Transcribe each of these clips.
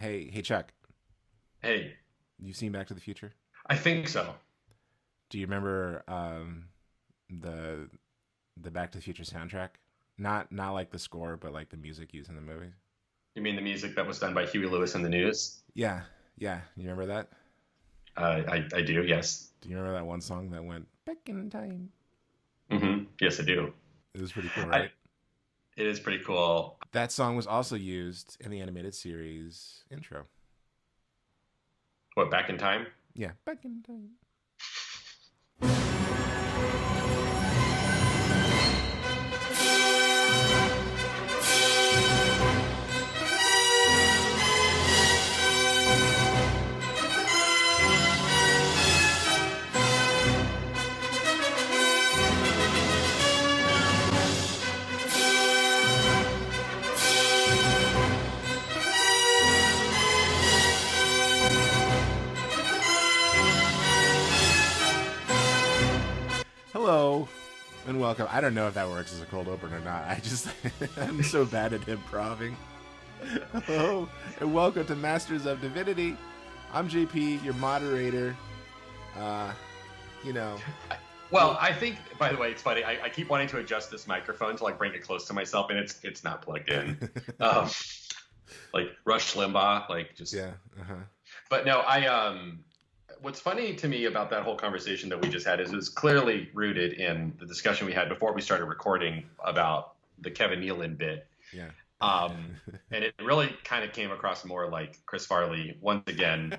Hey, Chuck. Hey, You've seen Back to the Future? I think so. Do you remember the the Back to the Future soundtrack? Not like the score, but like the music used in the movie. You mean the music that was done by Huey Lewis and the News? Yeah, yeah. You remember that? I do, yes. Do you remember that one song that went back in time? Yes, I do. It was pretty cool, I, right? it is pretty cool. That song was also used in the animated series intro. What, Back in Time? Yeah, back in time. Hello and welcome. I don't know if that works as a cold open or not. I'm so bad at improving. Hello and welcome to Masters of Divinity. I'm JP, your moderator. Uh, you know, Well, I think, by the way, it's funny. I keep wanting to adjust this microphone to like bring it close to myself, and it's not plugged in. Um, like Rush Limbaugh, like just. yeah, uh-huh. But no, what's funny to me about that whole conversation that we just had is it was clearly rooted in the discussion we had before we started recording about the Kevin Nealon bit. Yeah. And it really kind of came across more like Chris Farley once again.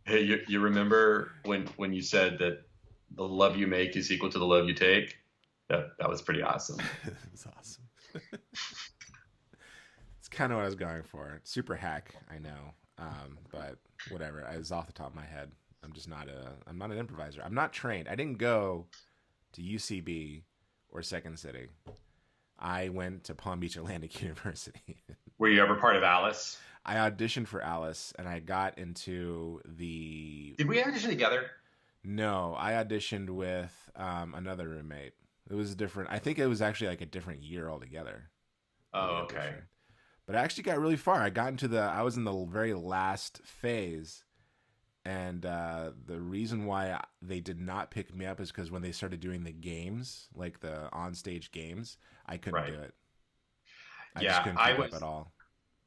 Hey, you remember when you said that the love you make is equal to the love you take? That was pretty awesome. It was awesome. It's kind of what I was going for. Super hack, I know. But whatever. I was off the top of my head. I'm not an improviser. I'm not trained. I didn't go to UCB or Second City. I went to Palm Beach Atlantic University. Were you ever part of Alice? I auditioned for Alice and I got into the. Did we audition together? No, I auditioned with another roommate. It was different. I think it was actually like a different year altogether. Oh, okay. But I actually got really far. I was in the very last phase. And the reason why they did not pick me up is because when they started doing the games, like the onstage games, I couldn't do it. I just couldn't keep up at all.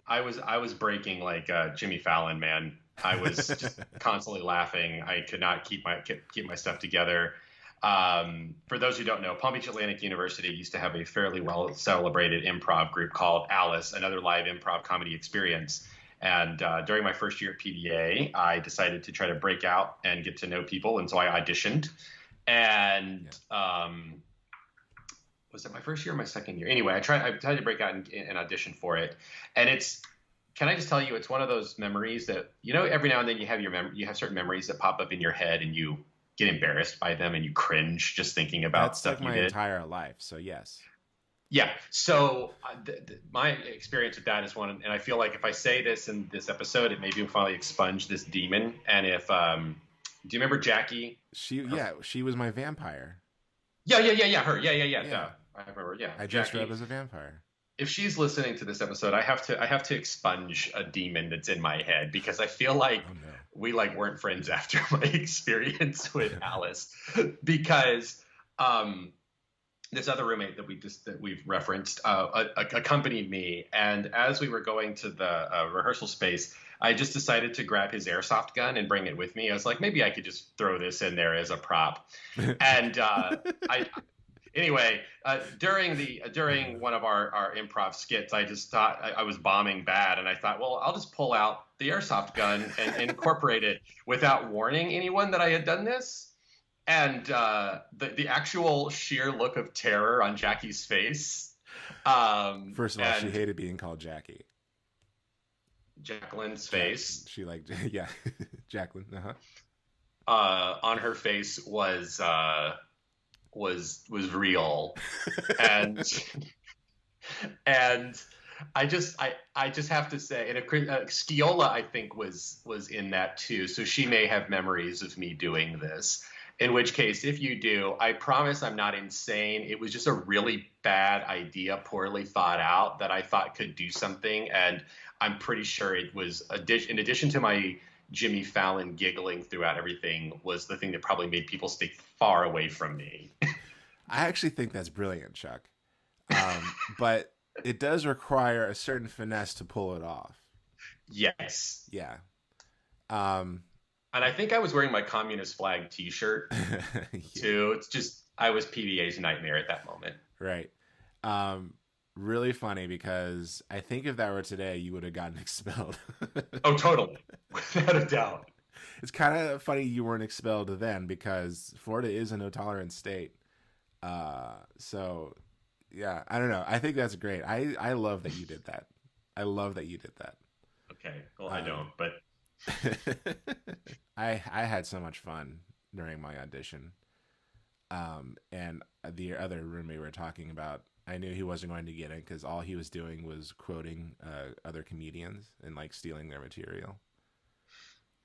I was breaking like Jimmy Fallon, man. I was just constantly laughing. I could not keep my stuff together. For those who don't know, Palm Beach Atlantic University used to have a fairly well celebrated improv group called Alice, another live improv comedy experience. And during my first year at PBA, I decided to try to break out and get to know people. And so I auditioned. And was it my first year or my second year? Anyway, I tried to break out and audition for it. And can I just tell you, it's one of those memories that, every now and then you have certain memories that pop up in your head and you get embarrassed by them and you cringe just thinking about stuff you did. That's like my entire life. So yes. Yeah. So my experience with that is one, and I feel like if I say this in this episode, it maybe will finally expunge this demon. And if, do you remember Jackie? She was my vampire. Yeah. Her. Yeah. I remember. Yeah. I dressed her up as a vampire. If she's listening to this episode, I have to expunge a demon that's in my head because I feel like we weren't friends after my experience with Alice because, this other roommate that we've referenced accompanied me, and as we were going to the rehearsal space, I just decided to grab his airsoft gun and bring it with me. I was like, maybe I could just throw this in there as a prop. And during one of our improv skits, I just thought I was bombing bad, and I thought, well, I'll just pull out the airsoft gun and incorporate it without warning anyone that I had done this. And the actual sheer look of terror on Jackie's face. First of all, she hated being called Jackie. Jacqueline's face. She yeah, Jacqueline. On her face was real, and I just have to say, and Sciola I think was in that too, so she may have memories of me doing this. In which case, if you do, I promise I'm not insane. It was just a really bad idea, poorly thought out, that I thought could do something. And I'm pretty sure it was, in addition to my Jimmy Fallon giggling throughout everything, was the thing that probably made people stay far away from me. I actually think that's brilliant, Chuck. But it does require a certain finesse to pull it off. Yes. Yeah. And I think I was wearing my communist flag T-shirt yeah. too. It's just I was PBA's nightmare at that moment. Right. Really funny because I think if that were today, you would have gotten expelled. Oh, totally, without a doubt. It's kind of funny you weren't expelled then because Florida is a no tolerance state. So yeah, I don't know. I think that's great. I love that you did that. I love that you did that. Okay. Well, I don't, but I had so much fun during my audition. And the other roommate we were talking about, I knew he wasn't going to get it because all he was doing was quoting other comedians and like stealing their material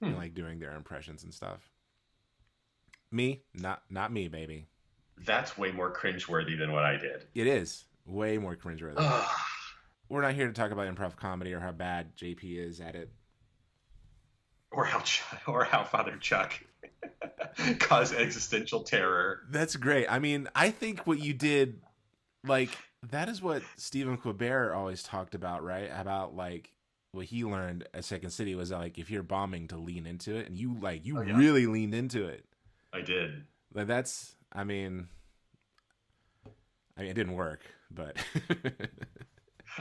and like doing their impressions and stuff. Me, not me, baby. That's way more cringeworthy than what I did. It is way more cringeworthy. We're not here to talk about improv comedy or how bad JP is at it. Or how Father Chuck caused existential terror. That's great. I mean, I think what you did, like, that is what Stephen Colbert always talked about, right? About, like, what he learned at Second City was, like, if you're bombing, to lean into it. And you really leaned into it. I did. Like, that's, I mean, it didn't work, but...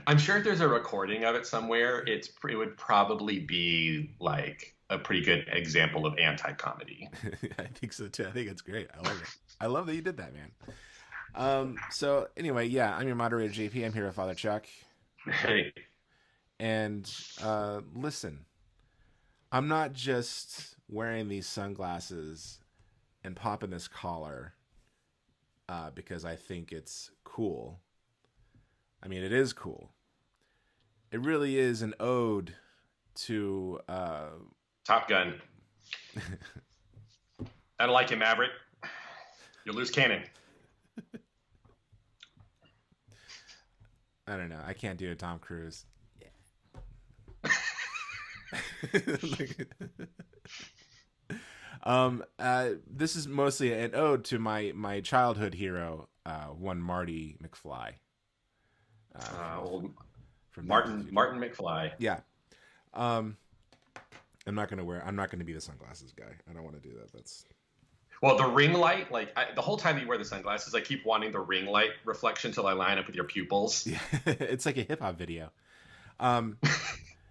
I'm sure if there's a recording of it somewhere, it would probably be, like, a pretty good example of anti-comedy. I think so too. I think it's great. I love it. I love that you did that, man. So anyway, yeah, I'm your moderator, JP. I'm here with Father Chuck. Hey. And listen, I'm not just wearing these sunglasses and popping this collar because I think it's cool. I mean, it is cool. It really is an ode to Top Gun. I don't like you, Maverick. You're loose cannon. I don't know. I can't do a Tom Cruise. This is mostly an ode to my childhood hero, one Marty McFly. From Martin McFly. Yeah. I'm not gonna be the sunglasses guy. I don't want to do that. Well, the ring light, like the whole time you wear the sunglasses, I keep wanting the ring light reflection till I line up with your pupils. Yeah, it's like a hip hop video.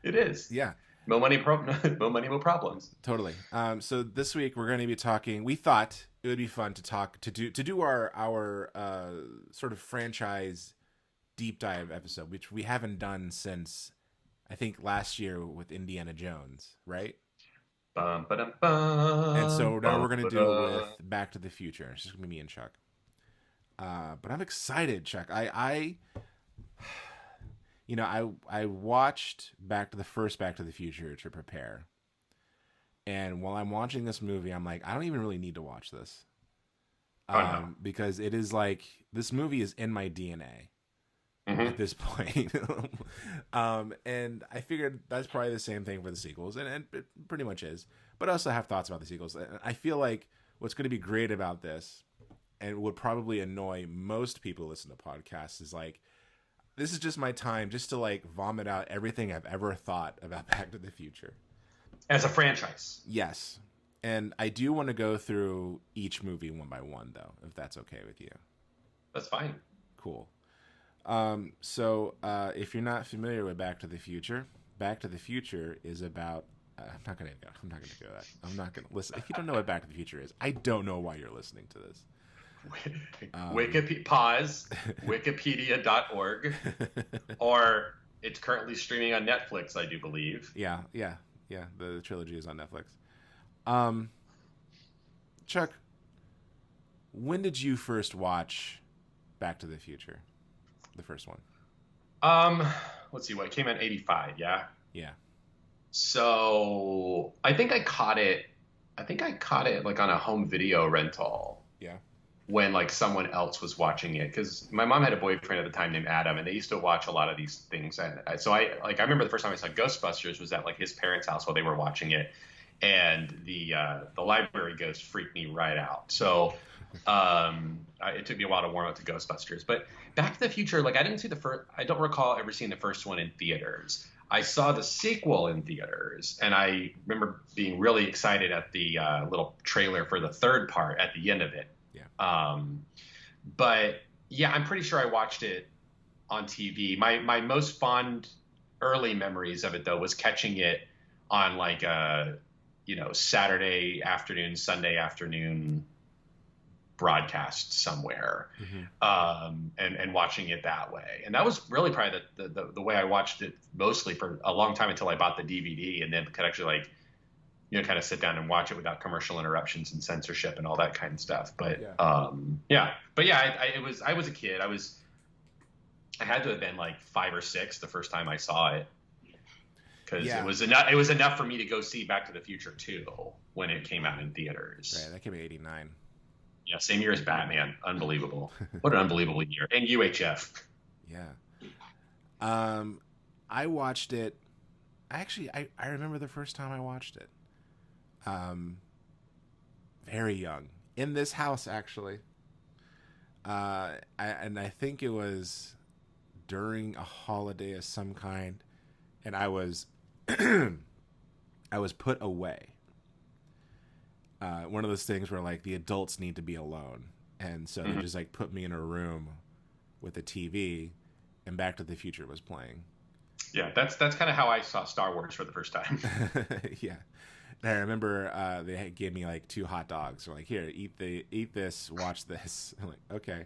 It is. Yeah. No money, no problems. Totally. So this week we're going to be talking. We thought it would be fun to do our sort of franchise deep dive episode, which we haven't done since I think last year with Indiana Jones, right? Bum, ba-dum, bum, and so now we're going to do ba-da. it with Back to the Future. It's just going to be me and Chuck. But I'm excited, Chuck. I watched the first Back to the Future to prepare. And while I'm watching this movie, I'm like, I don't even really need to watch this. No. Because it is like, this movie is in my DNA. At this point. And I figured that's probably the same thing for the sequels, and it pretty much is. But I also have thoughts about the sequels. And I feel like what's going to be great about this, and would probably annoy most people who listen to podcasts, is like, this is just my time just to like vomit out everything I've ever thought about Back to the Future. As a franchise. Yes. And I do want to go through each movie one by one, though, if that's okay with you. That's fine. Cool. So if you're not familiar with Back to the Future is about. I'm not gonna go that. I'm not gonna listen. If you don't know what Back to the Future is, I don't know why you're listening to this. Pause. Wikipedia.org. Or it's currently streaming on Netflix, I do believe. Yeah. The trilogy is on Netflix. Chuck, when did you first watch Back to the Future? The first one. Let's see, what came out in 85, yeah? Yeah. So I think I caught it I think I caught it like on a home video rental Yeah. when like someone else was watching it, because my mom had a boyfriend at the time named Adam, and they used to watch a lot of these things. And so I remember the first time I saw Ghostbusters was at like his parents' house while they were watching it, and the library ghost freaked me right out. So it took me a while to warm up to Ghostbusters. But Back to the Future, like I didn't see the first. I don't recall ever seeing the first one in theaters. I saw the sequel in theaters, and I remember being really excited at the little trailer for the third part at the end of it. Yeah. But yeah, I'm pretty sure I watched it on TV. My most fond early memories of it though was catching it on like a Saturday afternoon, Sunday afternoon broadcast somewhere, and watching it that way. And that was really probably the way I watched it mostly for a long time until I bought the DVD and then could actually like kind of sit down and watch it without commercial interruptions and censorship and all that kind of stuff. But I was a kid. I had to have been like 5 or 6 the first time I saw it, because it was enough for me to go see Back to the Future 2 when it came out in theaters. Right, that came in '89. Yeah, same year as Batman. Unbelievable. What an unbelievable year. And UHF. Yeah. I watched it. Actually, I remember the first time I watched it. Very young. In this house, actually. I think it was during a holiday of some kind, and I was I was put away. One of those things where like the adults need to be alone, and so they just like put me in a room with a TV, and Back to the Future was playing. Yeah, that's kind of how I saw Star Wars for the first time. Yeah, and I remember they gave me like 2 hot dogs. They're like, here, eat this, watch this. I'm like, okay.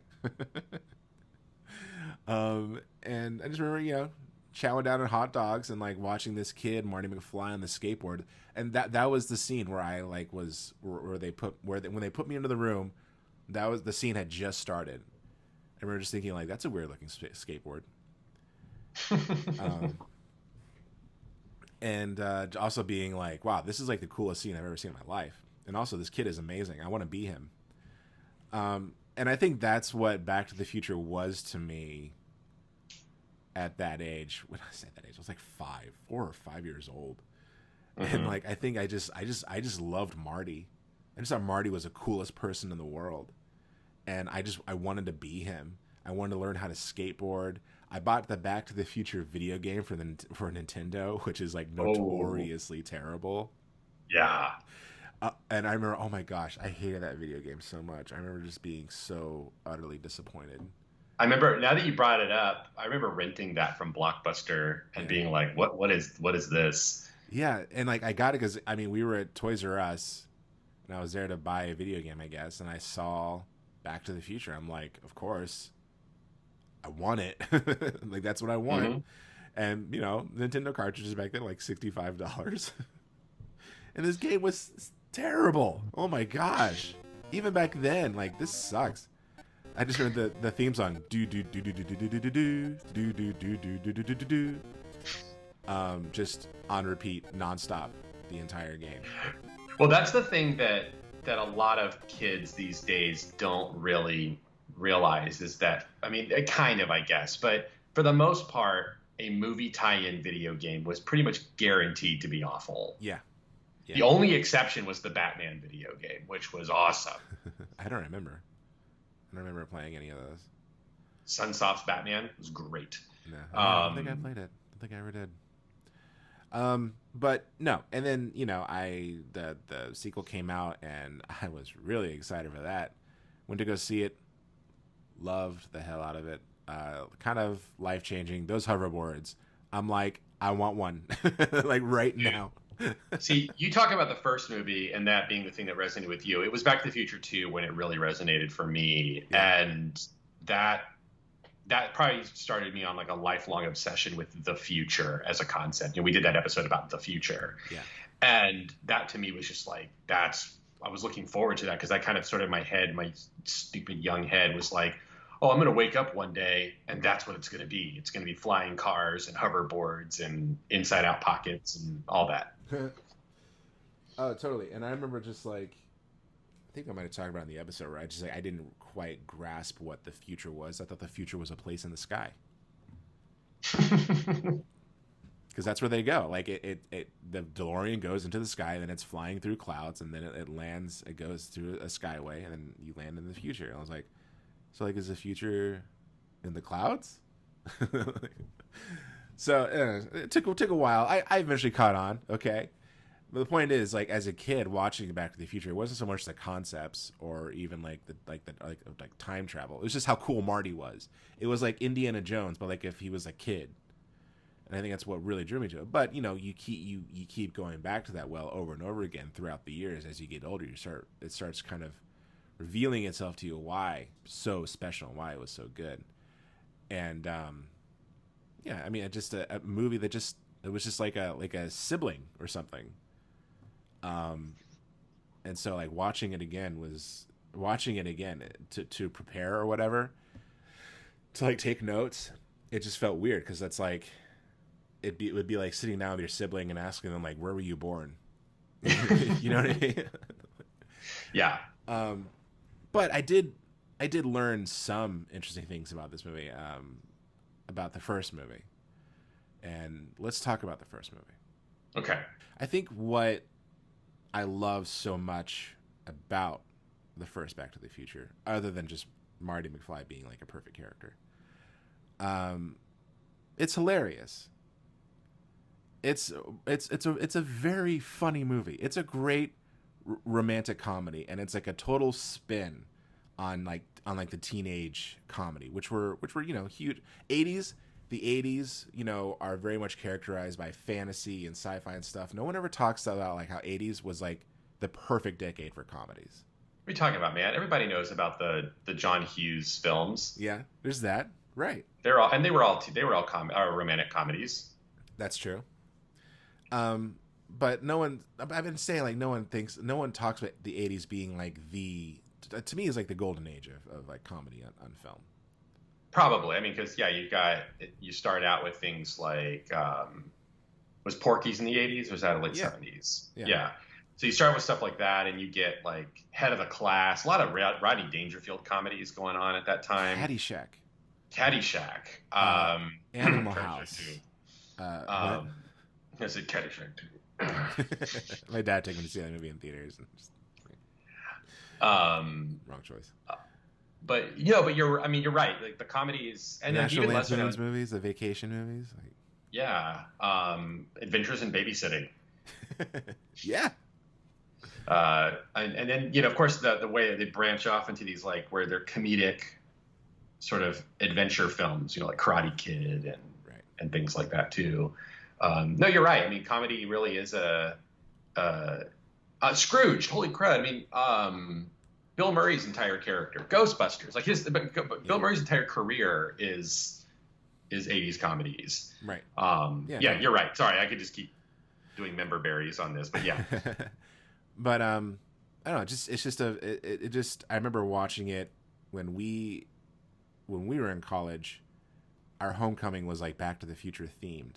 And I just remember chowing down on hot dogs and like watching this kid Marty McFly on the skateboard, and that was the scene where I like was when they put me into the room. That was the scene had just started. I remember just thinking like, that's a weird looking skateboard. And also being like, wow, this is like the coolest scene I've ever seen in my life, and also this kid is amazing. I want to be him. And I think that's what Back to the Future was to me at that age. When I say that age, I was like 4 or 5 years old. And like, I think I just loved Marty. I just thought Marty was the coolest person in the world. And I wanted to be him. I wanted to learn how to skateboard. I bought the Back to the Future video game for Nintendo, which is like notoriously terrible. Yeah. And I remember, oh my gosh, I hated that video game so much. I remember just being so utterly disappointed. I remember, now that you brought it up, I remember renting that from Blockbuster and being like, what is this? Yeah, and like I got it because we were at Toys R Us, and I was there to buy a video game, I guess, and I saw Back to the Future. I'm like, of course, I want it. Like that's what I want. And Nintendo cartridges back then like $65, and this game was terrible. Oh my gosh! Even back then, like this sucks. I just heard the theme song do do do do do do do do do do do do do do do do do, just on repeat nonstop the entire game. Well, that's the thing that a lot of kids these days don't really realize is that, kind of, I guess, but for the most part, a movie tie-in video game was pretty much guaranteed to be awful. Yeah. The only exception was the Batman video game, which was awesome. I don't remember playing any of those. Sunsoft's Batman was great. No, I don't think I played it. I don't think I ever did. But no, and then the sequel came out, and I was really excited for that. Went to go see it. Loved the hell out of it. Kind of life changing. Those hoverboards. I'm like, I want one, like right now. See, you talk about the first movie and that being the thing that resonated with you. It was Back to the Future 2 when it really resonated for me, and that probably started me on like a lifelong obsession with the future as a concept. We did that episode about the future, and that to me was just like I was looking forward to that, because I kind of sort of my stupid young head was like, oh, I'm going to wake up one day and that's what it's going to be. It's going to be flying cars and hoverboards and inside out pockets and all that. Oh, totally. And I remember just like, I think I might have talked about it in the episode where I didn't quite grasp what the future was. I thought the future was a place in the sky. Because that's where they go. Like the DeLorean goes into the sky, and then it's flying through clouds, and then it lands. It goes through a skyway, and then you land in the future. And I was like, so like, is the future in the clouds? So it took a while. I eventually caught on. Okay, but the point is, like, as a kid watching Back to the Future, it wasn't so much the concepts or even like like time travel. It was just how cool Marty was. It was like Indiana Jones, but like if he was a kid. And I think that's what really drew me to it. But you know, you keep going back to that well over and over again throughout the years. As you get older, it starts kind of revealing itself to you why so special and why it was so good. And yeah, I mean, just a movie that it was just like a sibling or something. And so like watching it again to prepare or whatever, to like take notes. It just felt weird because that's like. It would be like sitting down with your sibling and asking them like, where were you born? You know what I mean? Yeah. But I did learn some interesting things about this movie, about the first movie. And let's talk about the first movie. Okay. I think what I love so much about the first Back to the Future, other than just Marty McFly being like a perfect character, it's hilarious. It's a very funny movie. It's a great romantic comedy, and it's like a total spin on the teenage comedy, which were you know huge. The 80s, you know, are very much characterized by fantasy and sci-fi and stuff. No one ever talks about like how 80s was like the perfect decade for comedies. What are you talking about, man? Everybody knows about the John Hughes films. Yeah, there's that, right? They were all romantic comedies. That's true. But no one, I've been saying like no one talks about the 80s being like to me is like the golden age of like comedy on film. Probably. I mean, because you start out with things like was Porky's in the 80s or was that late 70s? Yeah. So you start with stuff like that, and you get like Head of the Class, a lot of Rodney Dangerfield comedies going on at that time. Caddyshack. Animal House. I said Caddyshack too. My dad took me to see that movie in theaters. And wrong choice. But you're right. Like the comedies and National then even Lampoon's movies, the vacation movies. Like... Yeah. Adventures in Babysitting. Yeah. And then, you know, of course, the way they branch off into these, like, where they're comedic sort of adventure films, you know, like Karate Kid and things like that, too. No, you're right. I mean, comedy really is Scrooge. Holy crud. I mean, Bill Murray's entire character, Ghostbusters, like Bill Murray's entire career is 80s comedies. Right. You're right. Sorry, I could just keep doing member berries on this, but yeah. But I don't know. I remember watching it when we were in college. Our homecoming was like Back to the Future themed.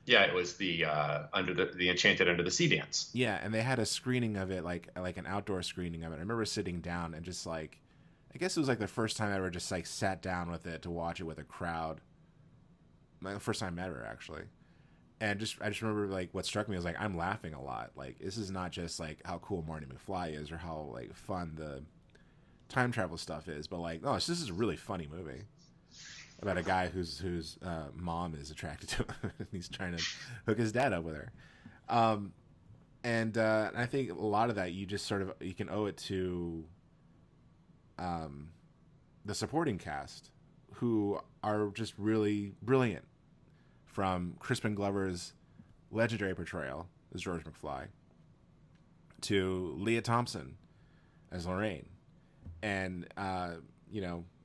Yeah, it was the Enchanted Under the Sea dance. Yeah, and they had a screening of it, like an outdoor screening of it. I remember sitting down and just like, I guess it was like the first time I ever just like sat down with it to watch it with a crowd. My first time ever, actually. And I just remember like what struck me was like I'm laughing a lot. Like this is not just like how cool Marty McFly is or how like fun the time travel stuff is, but like no, this is a really funny movie about a guy whose mom is attracted to him. He's trying to hook his dad up with her. And I think a lot of that you can owe it to the supporting cast, who are just really brilliant. From Crispin Glover's legendary portrayal as George McFly to Leah Thompson as Lorraine, and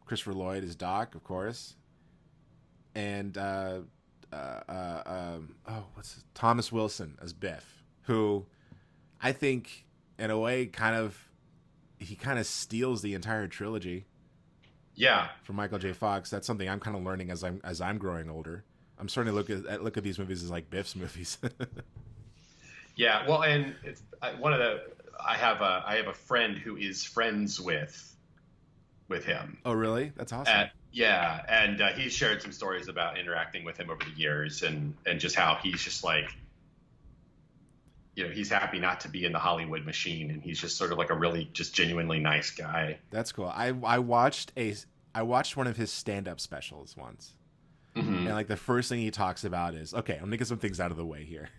Christopher Lloyd as Doc, of course, and Thomas Wilson as Biff, who I think in a way kind of steals the entire trilogy. Yeah, from Michael J. Fox. That's something I'm kind of learning as I'm growing older. I'm starting to look at these movies as like Biff's movies. Yeah, well, and it's one of the I have a friend who is friends with him. Oh, really? That's awesome. At Yeah, and he's shared some stories about interacting with him over the years, and just how he's just like, he's happy not to be in the Hollywood machine, and he's just sort of like a really just genuinely nice guy. That's cool. I watched one of his stand-up specials once. Hmm. And like the first thing he talks about is, okay, I'm gonna get some things out of the way here.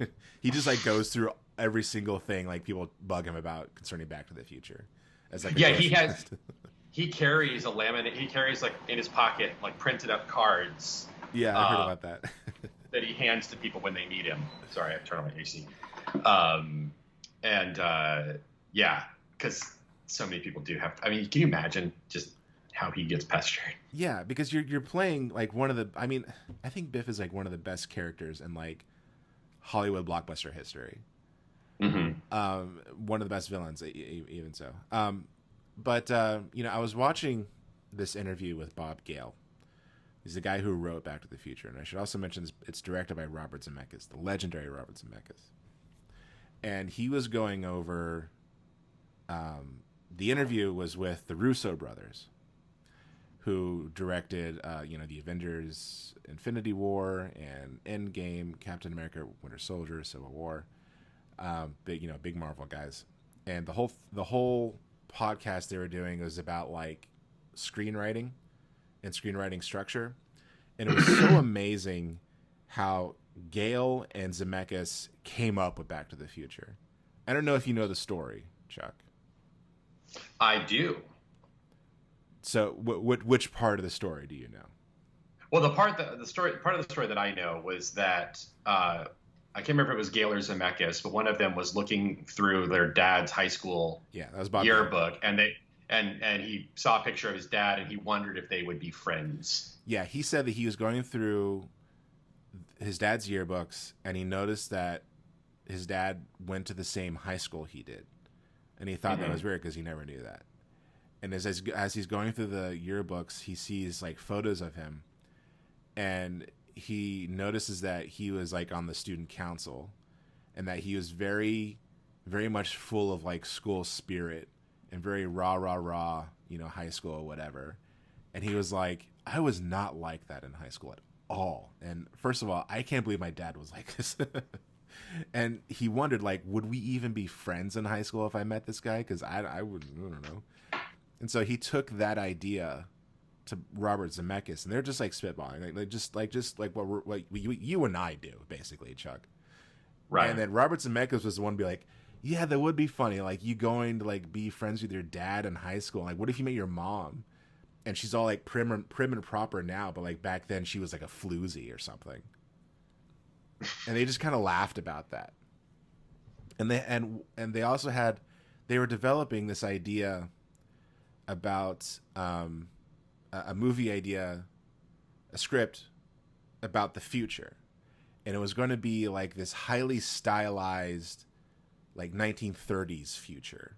He just like goes through every single thing like people bug him about concerning Back to the Future as like a Yeah, grocery list. he carries a laminate. He carries like in his pocket like printed up cards Yeah, I heard about that. that he hands to people when they meet him. Sorry, I turned on my AC. Um, and yeah, because so many people do have. I mean, can you imagine just how he gets pestered? Yeah, because you're playing like one of the. I mean, I think Biff is like one of the best characters in like Hollywood blockbuster history. Hmm. One of the best villains, even so. But I was watching this interview with Bob Gale. He's the guy who wrote Back to the Future, and I should also mention it's directed by Robert Zemeckis, the legendary Robert Zemeckis. And he was going over. The interview was with the Russo brothers, who directed, the Avengers: Infinity War and Endgame, Captain America: Winter Soldier, Civil War. Big Marvel guys, and the whole podcast they were doing was about like screenwriting and screenwriting structure, and it was so amazing how Gale and Zemeckis came up with Back to the Future. I don't know if you know the story, Chuck. I do. So, which part of the story do you know? Well, part of the story that I know was that I can't remember if it was Gale or Zemeckis, but one of them was looking through their dad's high school Yeah, that was Bob yearbook, and he saw a picture of his dad, and he wondered if they would be friends. Yeah, he said that he was going through his dad's yearbooks, and he noticed that his dad went to the same high school he did, and he thought that was weird because he never knew that. And as he's going through the yearbooks, he sees like photos of him, and he notices that he was like on the student council, and that he was very, very much full of like school spirit and very rah, high school or whatever. And he was like, I was not like that in high school at all. And first of all, I can't believe my dad was like this. And he wondered, like, would we even be friends in high school if I met this guy? Because I don't know. And so he took that idea to Robert Zemeckis, and they're just like spitballing, just like what you and I do, basically, Chuck. Right. And then Robert Zemeckis was the one to be like, yeah, that would be funny. Like, you going to like be friends with your dad in high school. Like, what if you met your mom? And she's all like prim and proper now, but like back then she was like a floozy or something. And they just kind of laughed about that. And they also they were developing this idea about a movie idea, a script about the future. And it was going to be like this highly stylized, like 1930s future,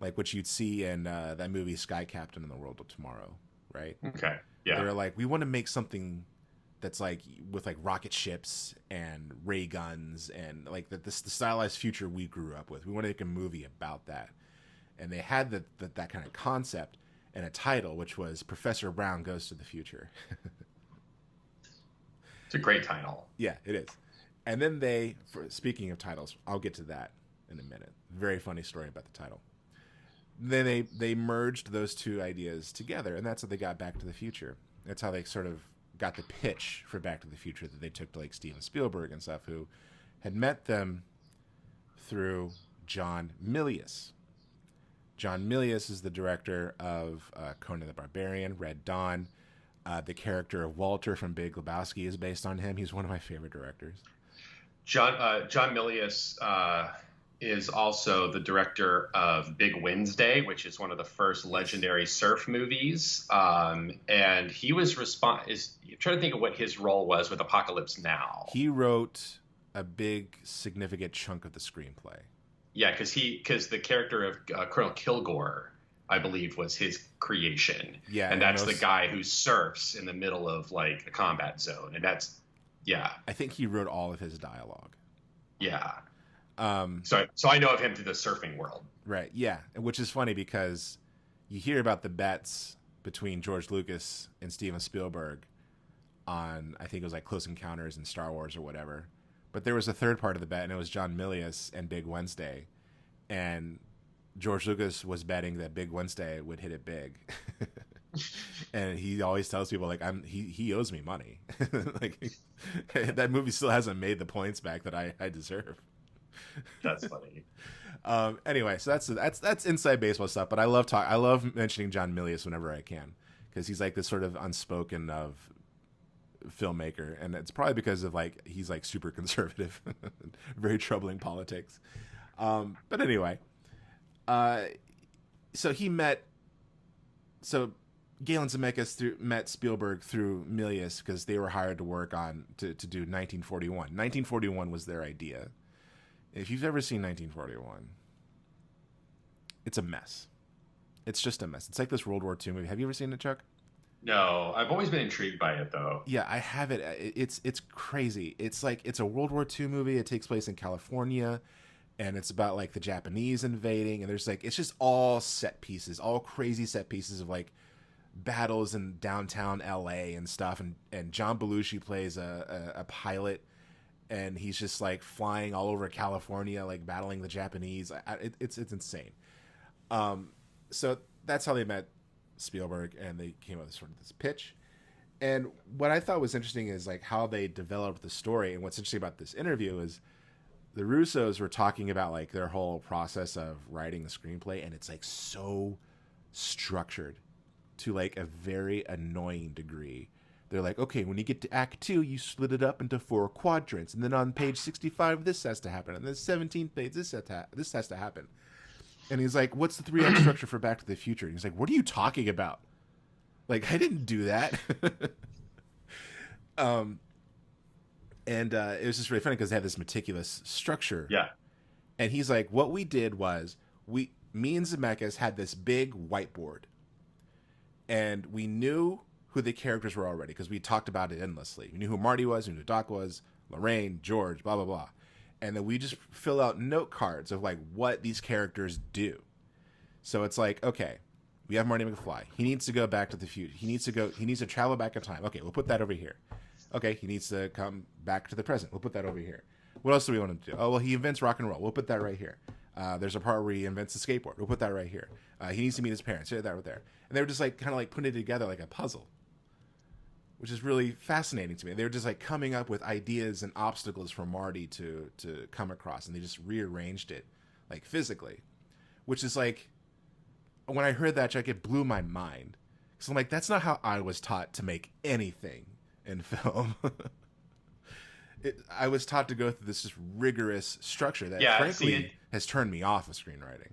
like what you'd see in that movie Sky Captain and the World of Tomorrow, right? Okay. Yeah. They were like, we want to make something that's like with like rocket ships and ray guns and like the stylized future we grew up with. We want to make a movie about that. And they had that kind of concept and a title, which was Professor Brown Goes to the Future. It's a great title. Yeah, it is. And then speaking of titles, I'll get to that in a minute. Very funny story about the title. Then they merged those two ideas together, and that's how they got Back to the Future. That's how they sort of got the pitch for Back to the Future that they took to like Steven Spielberg and stuff, who had met them through John Milius. John Milius is the director of Conan the Barbarian, Red Dawn. The character of Walter from Big Lebowski is based on him. He's one of my favorite directors. John Milius is also the director of Big Wednesday, which is one of the first legendary surf movies. And he was trying to think of what his role was with Apocalypse Now. He wrote a big, significant chunk of the screenplay. Yeah, because the character of Colonel Kilgore, I believe, was his creation. Yeah, and that's the guy who surfs in the middle of like a combat zone, and that's. I think he wrote all of his dialogue. Yeah. So I know of him through the surfing world. Right. Yeah. Which is funny because you hear about the bets between George Lucas and Steven Spielberg on, I think it was like Close Encounters and Star Wars or whatever. But there was a third part of the bet, and it was John Milius and Big Wednesday. And George Lucas was betting that Big Wednesday would hit it big. And he always tells people, like, he owes me money. Like, that movie still hasn't made the points back that I deserve. That's funny. Anyway, so that's inside baseball stuff. But I love mentioning John Milius whenever I can, because he's like this sort of unspoken of filmmaker, and it's probably because of like he's like super conservative, very troubling politics. But anyway, so Galen Zemeckis met Spielberg through Milius because they were hired to work on to do 1941. 1941 was their idea. If you've ever seen 1941, it's a mess. It's just a mess. It's like this World War II movie. Have you ever seen it, Chuck? No, I've always been intrigued by it, though. Yeah, I have it. It's crazy. It's like it's a World War II movie. It takes place in California, and it's about like the Japanese invading. And there's like it's just all set pieces, all crazy set pieces of like battles in downtown LA and stuff. And John Belushi plays a pilot. And he's just like flying all over California, like battling the Japanese. It's insane. So that's how they met Spielberg, and they came up with sort of this pitch. And what I thought was interesting is like how they developed the story. And what's interesting about this interview is the Russos were talking about like their whole process of writing the screenplay, and it's like so structured to like a very annoying degree. They're like, okay, when you get to Act 2, you split it up into 4 quadrants. And then on page 65, this has to happen. And then 17th page, this has to happen. And he's like, what's the 3-act structure for Back to the Future? And he's like, what are you talking about? Like, I didn't do that. It was just really funny because they had this meticulous structure. Yeah. And he's like, what we did was, me and Zemeckis had this big whiteboard. And we knew who the characters were already, because we talked about it endlessly. We knew who Marty was, we knew who Doc was, Lorraine, George, blah, blah, blah. And then we just fill out note cards of like what these characters do. So it's like, okay, we have Marty McFly. He needs to go back to the future. He needs to travel back in time. Okay, we'll put that over here. Okay, he needs to come back to the present. We'll put that over here. What else do we want him to do? Oh, well, he invents rock and roll. We'll put that right here. There's a part where he invents a skateboard. We'll put that right here. He needs to meet his parents. That right there. And they were just like kind of like putting it together like a puzzle, which is really fascinating to me. They were just like coming up with ideas and obstacles for Marty to come across, and they just rearranged it like physically, which is like, when I heard that, Chuck, it blew my mind. Because I'm like, that's not how I was taught to make anything in film. I was taught to go through this just rigorous structure that frankly has turned me off of screenwriting,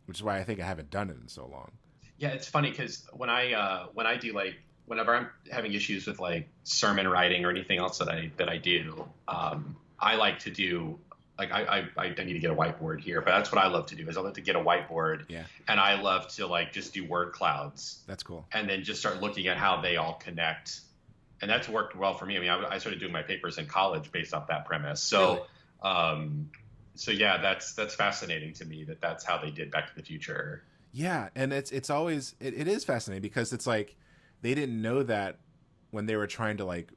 which is why I think I haven't done it in so long. Yeah, it's funny because when I do like, whenever I'm having issues with like sermon writing or anything else that I do, I like to do like I need to get a whiteboard here, but that's what I love to do is I love to get a whiteboard. Yeah. And I love to like just do word clouds. That's cool. And then just start looking at how they all connect. And that's worked well for me. I mean, I started doing my papers in college based off that premise. So, really? So yeah, that's fascinating to me that's how they did Back to the Future. Yeah, and it's always it is fascinating because it's like they didn't know that when they were trying to like,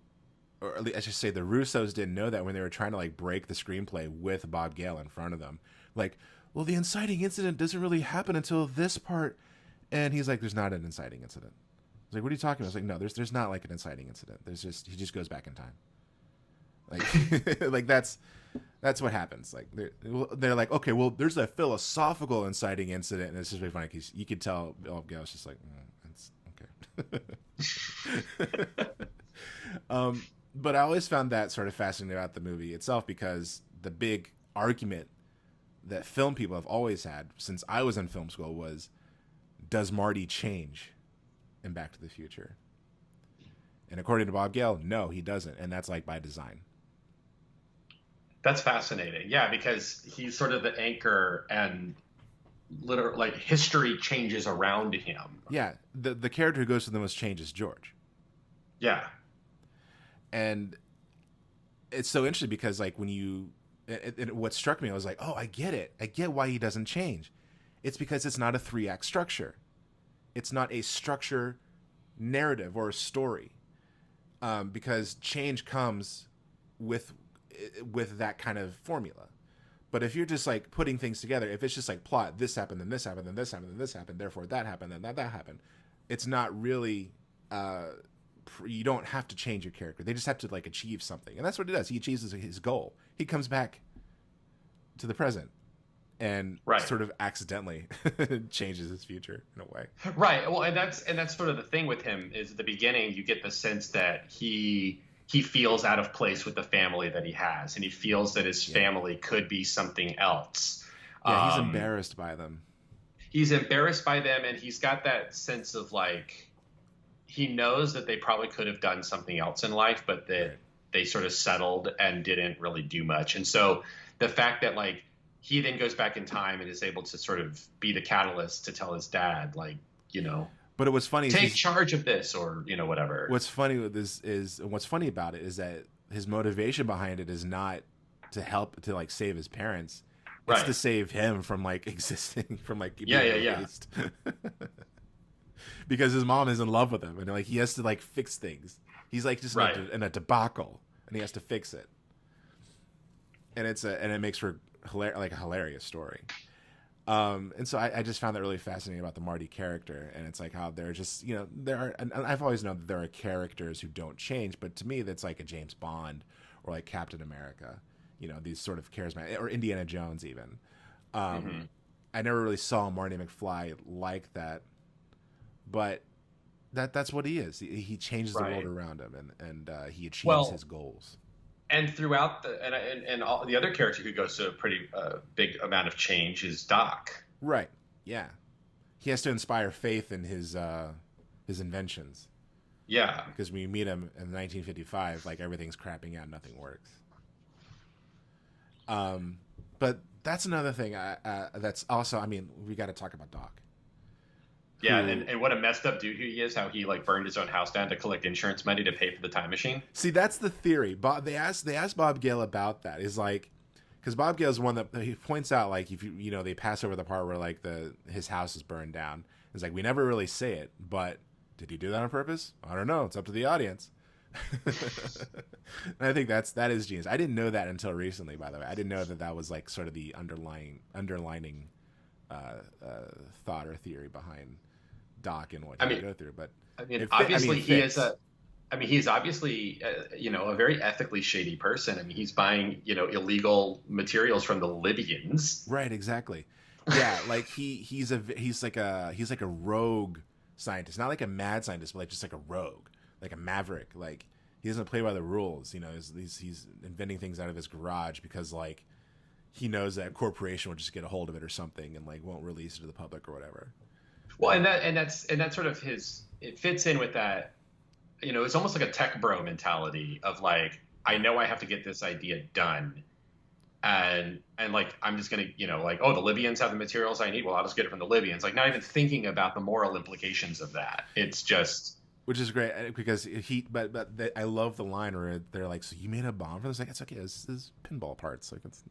or at least I should say the Russos didn't know that when they were trying to like break the screenplay with Bob Gale in front of them. Like, well, the inciting incident doesn't really happen until this part, and he's like, "There's not an inciting incident." I was like, "What are you talking about?" I was like, "No, there's not like an inciting incident. He just goes back in time." Like, like that's what happens. Like they're like, okay, well, there's a philosophical inciting incident, and it's just really funny because you could tell Bob Gale's just like, it's okay. But I always found that sort of fascinating about the movie itself because the big argument that film people have always had since I was in film school was, does Marty change in Back to the Future? And according to Bob Gale, no, he doesn't, and that's like by design. That's fascinating. Yeah, because he's sort of the anchor and literally like history changes around him. Yeah, the character who goes through the most change is George. Yeah. And it's so interesting because like when you what struck me, I was like, oh, I get it. I get why he doesn't change. It's because it's not a 3-act structure. It's not a structure narrative or a story. Because change comes with that kind of formula. But if you're just like putting things together, if it's just like plot, this happened, then this happened, then this happened, then this happened, therefore that happened, then that happened, it's not really. You don't have to change your character. They just have to like achieve something, and that's what it does. He achieves his goal. He comes back to the present and sort of accidentally changes his future in a way. Right. Well, and that's sort of the thing with him is at the beginning you get the sense that he feels out of place with the family that he has, and he feels that his family could be something else. Yeah, he's embarrassed by them. He's embarrassed by them, and he's got that sense of like he knows that they probably could have done something else in life, but that they sort of settled and didn't really do much. And so the fact that like he then goes back in time and is able to sort of be the catalyst to tell his dad, like, you know, but it was funny. Take charge of this, or, you know, whatever. What's funny with this is what's funny about it is that his motivation behind it is not to help to like save his parents. It's to save him from like existing, from like being erased. Because his mom is in love with him, and like he has to like fix things. He's like just in a debacle, and he has to fix it. And it makes for a hilarious story. And so I just found that really fascinating about the Marty character, and it's like how they're just, you know, and I've always known that there are characters who don't change, but to me that's like a James Bond or like Captain America, you know, these sort of charismatic, or Indiana Jones even. I never really saw Marty McFly like that. But that's what he is. He changes the world around him, and he achieves his goals. And throughout and all the other character who goes through a pretty big amount of change is Doc. Right. Yeah. He has to inspire faith in his inventions. Yeah. Because when you meet him in 1955, like everything's crapping out, nothing works. But that's another thing. That's also, I mean, we got to talk about Doc. Yeah, and what a messed up dude he is, how he like burned his own house down to collect insurance money to pay for the time machine. See, that's the theory. They asked Bob Gale about that. Is like, because Bob Gale's one that he points out, like, if you know, they pass over the part where like his house is burned down. It's like, we never really say it, but did he do that on purpose? I don't know. It's up to the audience. And I think that is genius. I didn't know that until recently, by the way. I didn't know that was like sort of the underlining thought or theory behind Doc and what he go through. But I mean, obviously he is he's obviously you know, a very ethically shady person. I mean, he's buying, you know, illegal materials from the Libyans. Right, exactly. Yeah, like he's like a rogue scientist, not like a mad scientist, but like just like a rogue, like a maverick. Like he doesn't play by the rules. You know, he's inventing things out of his garage because like he knows that a corporation will just get a hold of it or something and like won't release it to the public or whatever. Well, and that's sort of it fits in with that, you know, it's almost like a tech bro mentality of like, I know I have to get this idea done. And like, I'm just going to, you know, like, oh, the Libyans have the materials I need. Well, I'll just get it from the Libyans. Like, not even thinking about the moral implications of that. It's just. Which is great because I love the line where they're like, so you made a bomb for this? Like, it's okay. This is pinball parts. Like, it's.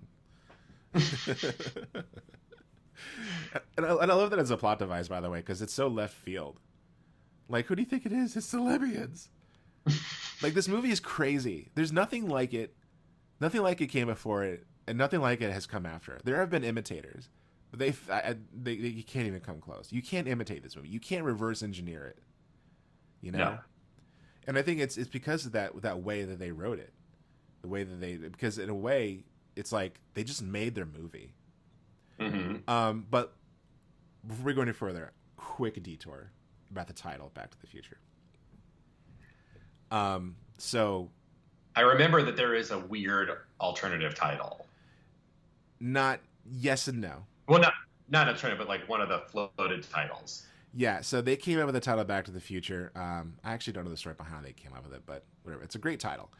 And I love that it's a plot device, by the way, because it's so left field. Like, who do you think it is? It's the Libyans. Like, this movie is crazy. There's nothing like it. Nothing like it came before it, and nothing like it has come after. There have been imitators, but they you can't even come close. You can't imitate this movie. You can't reverse engineer it. You know. No. And I think it's because of that way that they wrote it, because in a way it's like they just made their movie. Mm-hmm. But before we go any further, quick detour about the title, Back to the Future. So I remember that there is a weird alternative title. Not yes and no. Well, not alternative, but like one of the floated titles. Yeah, so they came up with the title Back to the Future. I actually don't know the story behind how they came up with it, but whatever. It's a great title.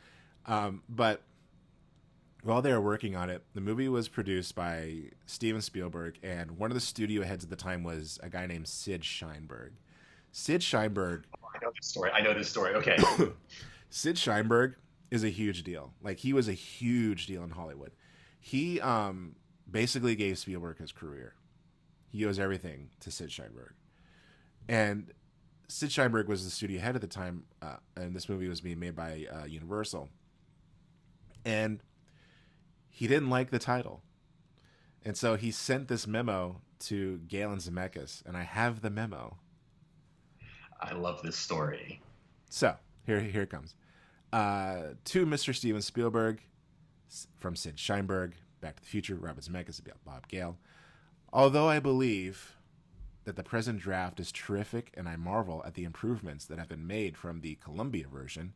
But while they were working on it, the movie was produced by Steven Spielberg, and one of the studio heads at the time was a guy named Sid Sheinberg. Sid Sheinberg... Oh, I know this story. Okay. Sid Sheinberg is a huge deal. Like, he was a huge deal in Hollywood. He basically gave Spielberg his career. He owes everything to Sid Sheinberg. And Sid Sheinberg was the studio head at the time, and this movie was being made by Universal. And he didn't like the title. And so he sent this memo to Galen Zemeckis, and I have the memo. I love this story. So, here it comes. To Mr. Steven Spielberg, from Sid Sheinberg, Back to the Future, Robert Zemeckis, Bob Gale. Although I believe that the present draft is terrific and I marvel at the improvements that have been made from the Columbia version,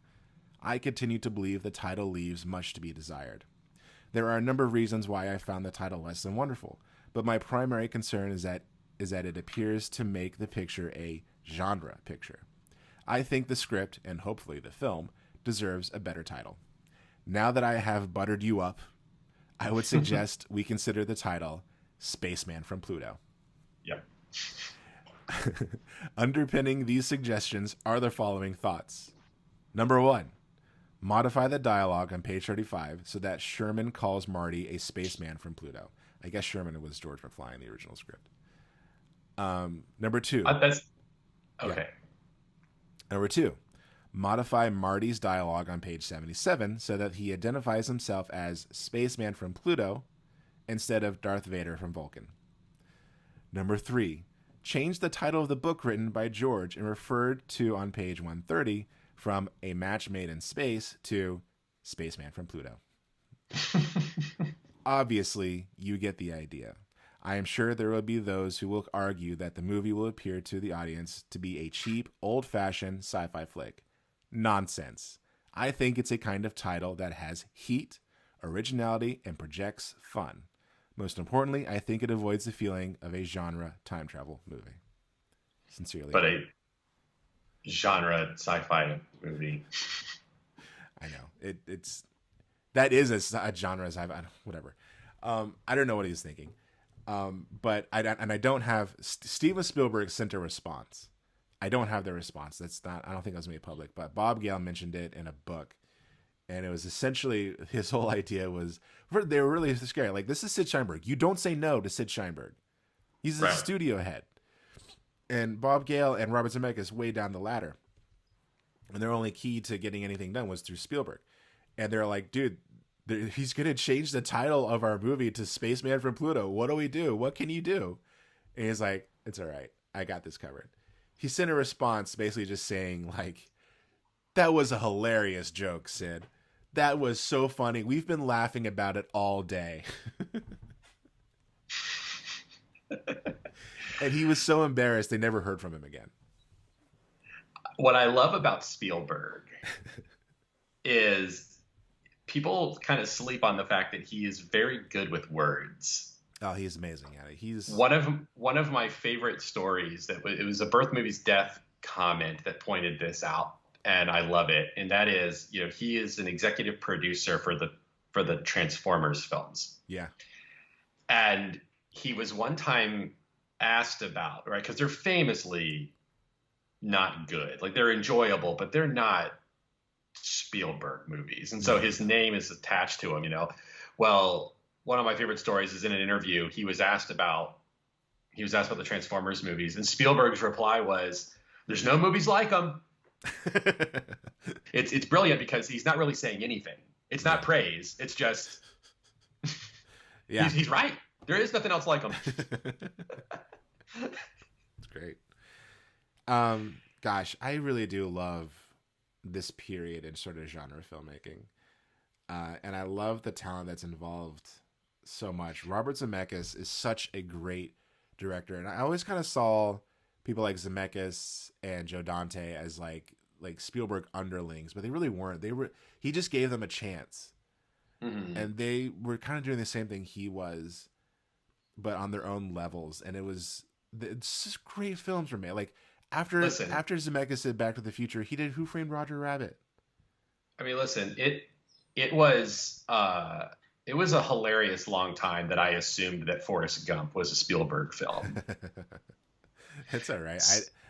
I continue to believe the title leaves much to be desired. There are a number of reasons why I found the title less than wonderful, but my primary concern is that it appears to make the picture a genre picture. I think the script, and hopefully the film, deserves a better title. Now that I have buttered you up, I would suggest we consider the title Spaceman from Pluto. Yep. Underpinning these suggestions are the following thoughts. Number 1, modify the dialogue on page 35 so that Sherman calls Marty a spaceman from Pluto. I guess Sherman was George McFly in the original script. Number 2. That's okay. Yeah. Number 2, modify Marty's dialogue on page 77 so that he identifies himself as spaceman from Pluto instead of Darth Vader from Vulcan. Number 3, change the title of the book written by George and referred to on page 130 from A Match Made in Space to Spaceman from Pluto. Obviously, you get the idea. I am sure there will be those who will argue that the movie will appear to the audience to be a cheap, old-fashioned sci-fi flick. Nonsense. I think it's a kind of title that has heat, originality, and projects fun. Most importantly, I think it avoids the feeling of a genre time travel movie. Sincerely. But a genre sci-fi movie. I know. That is a genre sci-fi, whatever. I don't know what he's thinking. But I don't have Steven Spielberg sent a response. I don't have the response. I don't think that was made public, but Bob Gale mentioned it in a book. And it was essentially, his whole idea was, they were really scary. Like, this is Sid Sheinberg. You don't say no to Sid Sheinberg. He's the studio head. And Bob Gale and Robert Zemeckis way down the ladder. And their only key to getting anything done was through Spielberg. And they're like, dude, he's going to change the title of our movie to Spaceman from Pluto. What do we do? What can you do? And he's like, it's all right. I got this covered. He sent a response basically just saying, like, that was a hilarious joke, Sid. That was so funny. We've been laughing about it all day. And he was so embarrassed they never heard from him again. What I love about Spielberg is people kind of sleep on the fact that he is very good with words. Oh, he's amazing at it. He's one of my favorite stories. It was a Birth Movies Death comment that pointed this out, and I love it. And that is, he is an executive producer for the Transformers films. Yeah. And he was one time asked about, right, because they're famously not good. Like, they're enjoyable, but they're not Spielberg movies. And so his name is attached to him, Well, one of my favorite stories is in an interview. He was asked about the Transformers movies, and Spielberg's reply was, "There's no movies like them." It's brilliant because he's not really saying anything. It's not praise. It's just, yeah, he's right. There is nothing else like them. It's great. Gosh, I really do love this period in sort of genre filmmaking. And I love the talent that's involved so much. Robert Zemeckis is such a great director. And I always kind of saw people like Zemeckis and Joe Dante as like Spielberg underlings, but they really weren't. He just gave them a chance. Mm-hmm. And they were kind of doing the same thing he was, but on their own levels. And it's just great films were made. Like, after Zemeckis did Back to the Future, he did Who Framed Roger Rabbit. I mean, listen, it was a hilarious long time that I assumed that Forrest Gump was a Spielberg film. It's all right.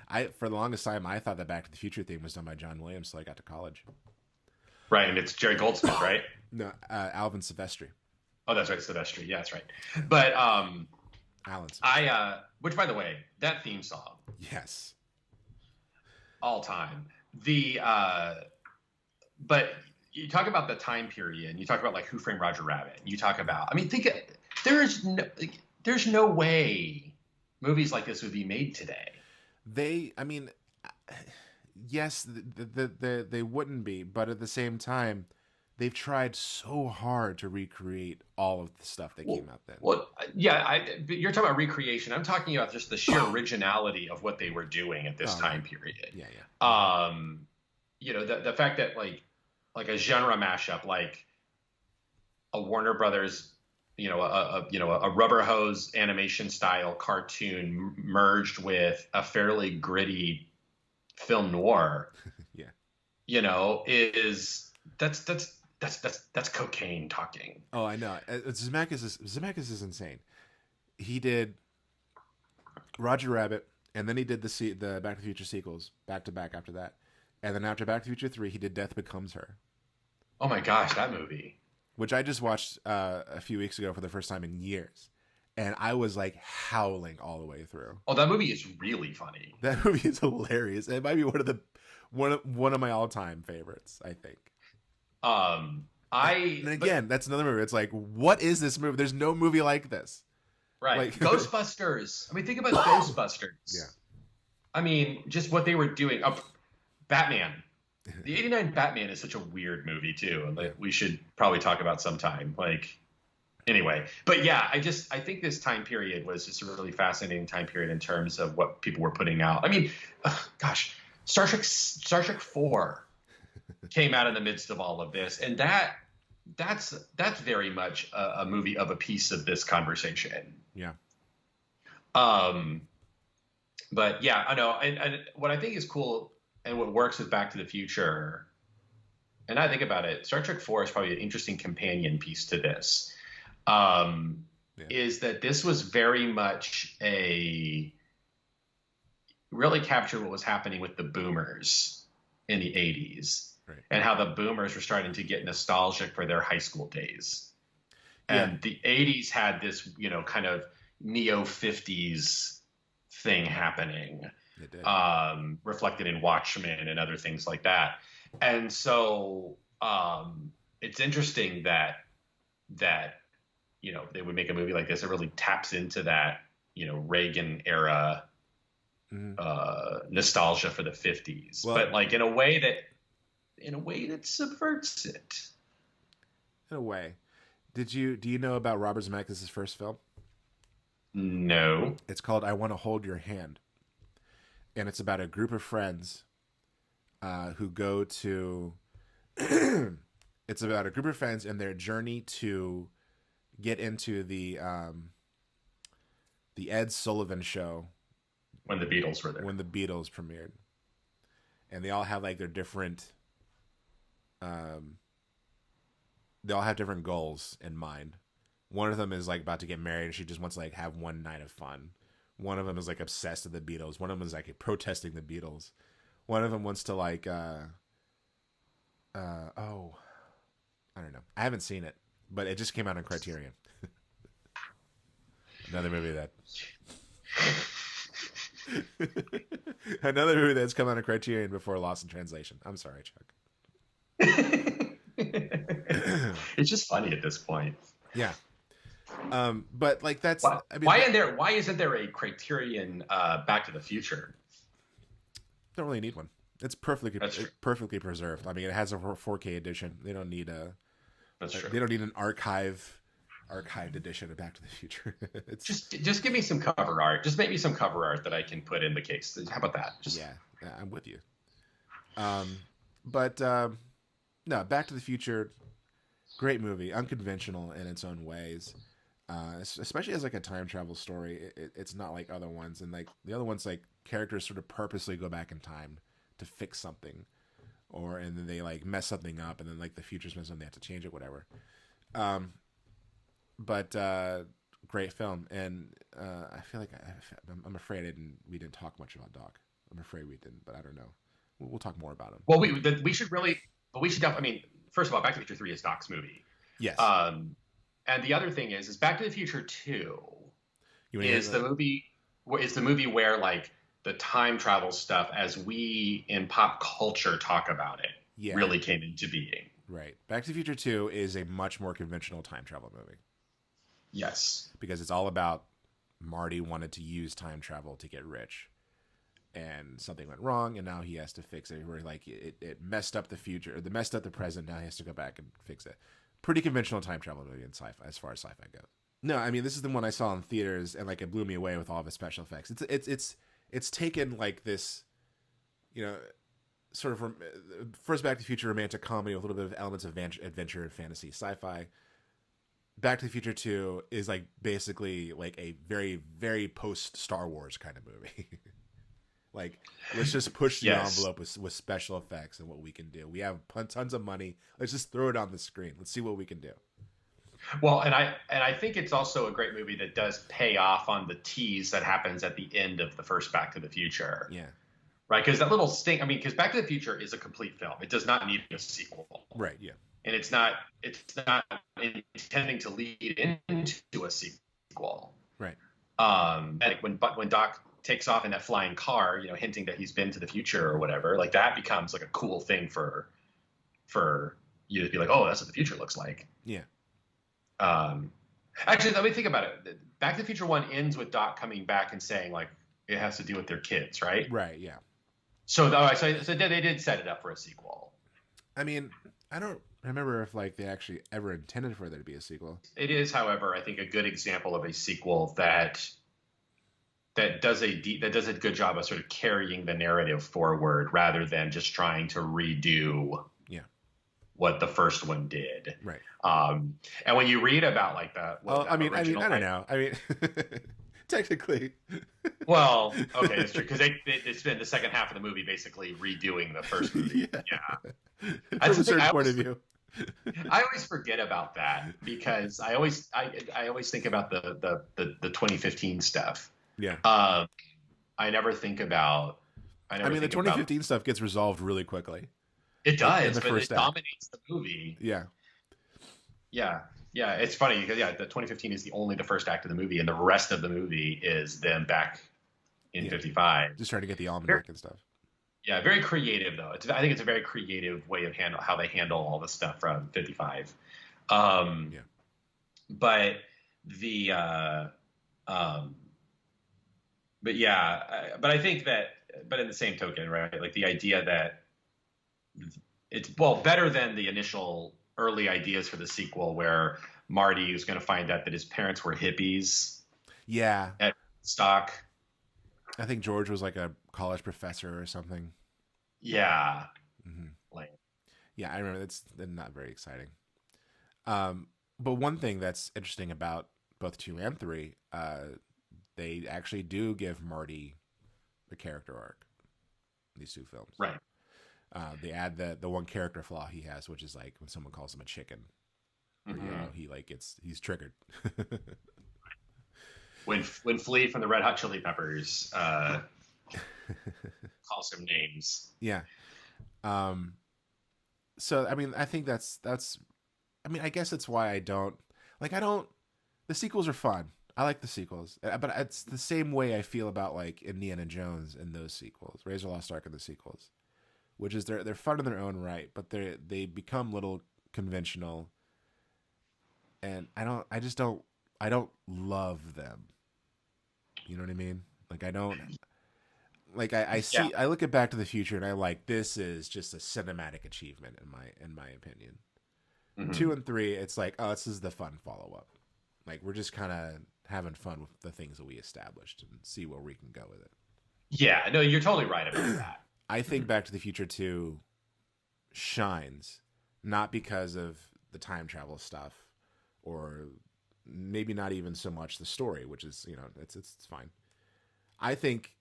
I for the longest time I thought that Back to the Future theme was done by John Williams till I got to college. Right, and it's Jerry Goldsmith, right? No, Alvin Silvestri. Oh, that's right, Silvestri. Yeah, that's right. But Alan Silvestri. which by the way, that theme song, Yes. all time. But you talk about the time period, and you talk about like Who Framed Roger Rabbit. You talk about, I mean, there's no way movies like this would be made today. Yes, they wouldn't be, but at the same time, they've tried so hard to recreate all of the stuff that came out then. Well, yeah, you're talking about recreation. I'm talking about just the sheer originality of what they were doing at this time period. Yeah. The fact that like a genre mashup, like a Warner Brothers, a rubber hose animation style cartoon merged with a fairly gritty film noir. Yeah. That's cocaine talking. Oh, I know. Zemeckis is insane. He did Roger Rabbit, and then he did the Back to the Future sequels back to back after that, and then after Back to the Future 3, he did Death Becomes Her. Oh my gosh, that movie! Which I just watched a few weeks ago for the first time in years, and I was like howling all the way through. Oh, that movie is really funny. That movie is hilarious. It might be one of my all time favorites, I think. And again, that's another movie. It's like, what is this movie? There's no movie like this. Right. Like, Ghostbusters. I mean, think about Ghostbusters. Yeah. I mean, just what they were doing. Batman. The 89 Batman is such a weird movie too. Like, we should probably talk about sometime. Anyway. But yeah, I think this time period was just a really fascinating time period in terms of what people were putting out. I mean, gosh, Star Trek 4 came out in the midst of all of this, and that's very much a movie of a piece of this conversation. Yeah. But yeah, I know, and what I think is cool and what works with Back to the Future, and I think about it, Star Trek 4 is probably an interesting companion piece to this. Is that this was very much really captured what was happening with the boomers in the 80s. Right. And how the boomers were starting to get nostalgic for their high school days. And the 80s had this, kind of neo-50s thing happening, reflected in Watchmen and other things like that. And so it's interesting that they would make a movie like this that really taps into that, Reagan era nostalgia for the 50s. Well, but like in a way that subverts it. In a way. Do you know about Robert Zemeckis' first film? No. It's called I Want to Hold Your Hand. And it's about a group of friends who go to it's about a group of friends and their journey to get into the Ed Sullivan Show when the Beatles were there. When the Beatles premiered. And they all have like their different they all have different goals in mind. One of them is like about to get married and she just wants to like have one night of fun. One of them is like obsessed with the Beatles. One of them is like protesting the Beatles. One of them wants to like I don't know. I haven't seen it, but it just came out on Criterion. Another movie that's come out on Criterion before Lost in Translation. I'm sorry, Chuck. It's just funny at this point. Yeah. But like that's why isn't there a Criterion Back to the Future? Don't really need one. It's perfectly preserved. I mean, it has a 4K edition. They don't need That's true. They don't need an archived edition of Back to the Future. It's just give me some cover art. Just make me some cover art that I can put in the case. How about that? Yeah, I'm with you. No, Back to the Future, great movie, unconventional in its own ways. Especially as like a time travel story, it's not like other ones. And like the other ones, like characters sort of purposely go back in time to fix something, and then they like mess something up, and then like the future's messed up, they have to change it, whatever. But great film, and I feel like I'm afraid we didn't talk much about Doc. I'm afraid we didn't, but I don't know. We'll talk more about him. Well, we should definitely. I mean, first of all, Back to the Future 3 is Doc's movie. Yes. And the other thing is Back to the Future 2 You is the movie where like the time travel stuff as we in pop culture talk about it Yeah. really came into being. Right. Back to the Future 2 is a much more conventional time travel movie. Yes. Because it's all about Marty wanted to use time travel to get rich. And something went wrong, and now he has to fix it. Where like it messed up the future, or messed up the present. Now he has to go back and fix it. Pretty conventional time travel movie in sci-fi, as far as sci-fi goes. No, I mean this is the one I saw in theaters, and like it blew me away with all of its special effects. It's taken like this, you know, sort of first Back to the Future romantic comedy with a little bit of elements of adventure and fantasy, sci-fi. Back to the Future 2 is like basically like a very, very post Star Wars kind of movie. Like, let's just push the envelope with special effects and what we can do. We have tons of money. Let's just throw it on the screen. Let's see what we can do. Well, and I think it's also a great movie that does pay off on the tease that happens at the end of the first Back to the Future. Yeah. Right, because that little sting. I mean, because Back to the Future is a complete film. It does not need a sequel. Right. Yeah. And it's not intending to lead into a sequel. Right. And when Doc takes off in that flying car, you know, hinting that he's been to the future or whatever, like that becomes like a cool thing for you to be like, oh, that's what the future looks like. Yeah. Actually, let me think about it. Back to the Future 1 ends with Doc coming back and saying like it has to do with their kids, right? Right. Yeah. So they did set it up for a sequel. I mean, I don't remember if like they actually ever intended for there to be a sequel. It is, however, I think a good example of a sequel that does a good job of sort of carrying the narrative forward rather than just trying to redo what the first one did. Right. And when you read about like I don't know. I mean, technically. Well, okay, that's true because they spend the second half of the movie basically redoing the first movie. Yeah. From a certain point of view. I always forget about that because I always think about the 2015 stuff. Yeah. I never think about. I mean, the 2015 stuff gets resolved really quickly. It does, but it dominates the movie. Yeah. Yeah. Yeah. It's funny because the 2015 is only the first act of the movie, and the rest of the movie is them back in 55. Just trying to get the almanac and stuff. Yeah, very creative though. I think it's a very creative way of how they handle all the stuff from 55. But the but I think that, but in the same token, right? Like the idea that it's better than the initial early ideas for the sequel, where Marty is going to find out that his parents were hippies. Yeah. At stock. I think George was like a college professor or something. Yeah. Mm-hmm. Yeah, I remember. That's not very exciting. But one thing that's interesting about both 2 and 3, they actually do give Marty the character arc in these 2 films. Right. They add the one character flaw he has, which is like when someone calls him a chicken. Mm-hmm. You know, he's triggered. When Flea from the Red Hot Chili Peppers calls him names. Yeah. So I mean, I think that's. I mean, I guess that's why I don't. The sequels are fun. I like the sequels, but it's the same way I feel about like Indiana Jones and those sequels, Razor Lost Ark and the sequels, which is they're fun in their own right, but they become little conventional, and I don't love them. You know what I mean? Like I don't. Like I see, I look at Back to the Future and I like, this is just a cinematic achievement in my opinion. Mm-hmm. 2 and 3, it's like, oh, this is the fun follow up. Like we're just kind of having fun with the things that we established and see where we can go with it. Yeah, no, you're totally right about that. I think Back to the Future 2 shines not because of the time travel stuff, or maybe not even so much the story, which is, you know, it's fine. I think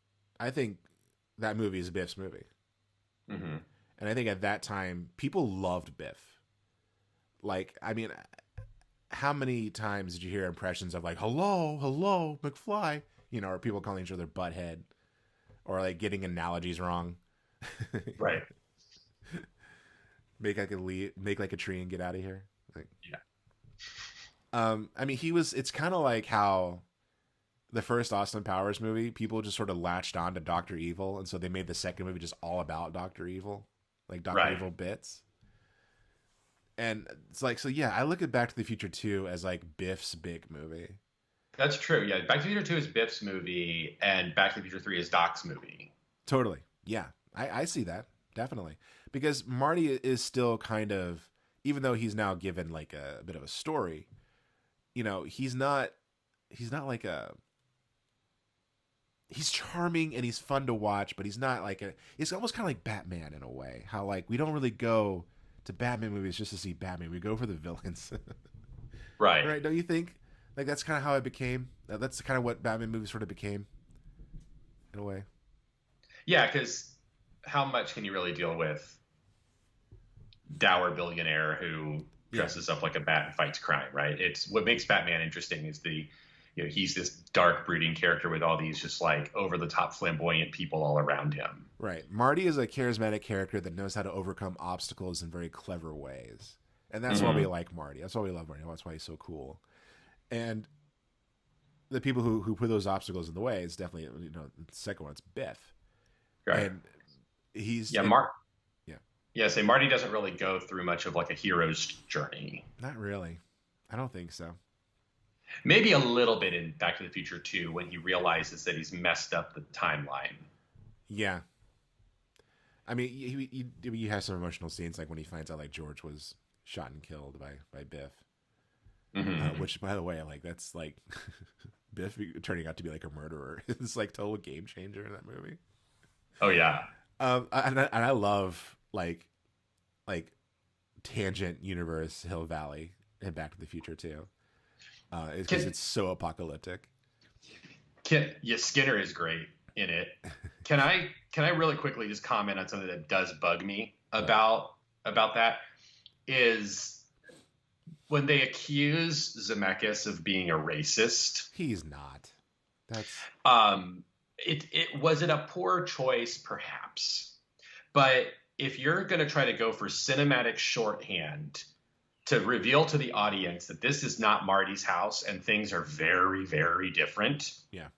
that movie is Biff's movie. Mm-hmm. And I think at that time, people loved Biff. Like, I mean, how many times did you hear impressions of like, hello, McFly? You know, or people calling each other butthead, or like getting analogies wrong. Right. Make like a tree and get out of here. Like, I mean, it's kind of like how the first Austin Powers movie, people just sort of latched on to Dr. Evil, and so they made the second movie just all about Dr. Evil, like Dr. Evil bits. And it's like, so yeah, I look at Back to the Future 2 as like Biff's big movie. That's true. Yeah, Back to the Future 2 is Biff's movie, and Back to the Future 3 is Doc's movie. Totally. Yeah, I see that, definitely. Because Marty is still kind of, even though he's now given like a bit of a story, you know, he's not like he's charming and he's fun to watch, but he's not like it's almost kind of like Batman in a way. How like we don't really go to Batman movies just to see Batman. We go for the villains. Right. Right, don't you think? Like that's kind of how it became. That's kind of what Batman movies sort of became in a way. Yeah, cuz how much can you really deal with dour billionaire who dresses up like a bat and fights crime, right? It's what makes Batman interesting is he's this dark brooding character with all these just like over the top flamboyant people all around him. Right. Marty is a charismatic character that knows how to overcome obstacles in very clever ways. And that's why we like Marty. That's why we love Marty. That's why he's so cool. And the people who put those obstacles in the way is definitely, the second one, it's Biff. Right. And he's say Marty doesn't really go through much of like a hero's journey. Not really. I don't think so. Maybe a little bit in Back to the Future 2 when he realizes that he's messed up the timeline. Yeah. I mean, he has some emotional scenes like when he finds out like George was shot and killed by Biff. Which, by the way, like that's like Biff turning out to be like a murderer. It's like total game changer in that movie. Oh yeah. And I love like tangent universe Hill Valley and Back to the Future too. Because it's so apocalyptic. Skinner is great in it. Can I really quickly just comment on something that does bug me about that is when they accuse Zemeckis of being a racist. He's not. That's it was it a poor choice perhaps, but if you're going to try to go for cinematic shorthand to reveal to the audience that this is not Marty's house and things are very, very different. Yeah.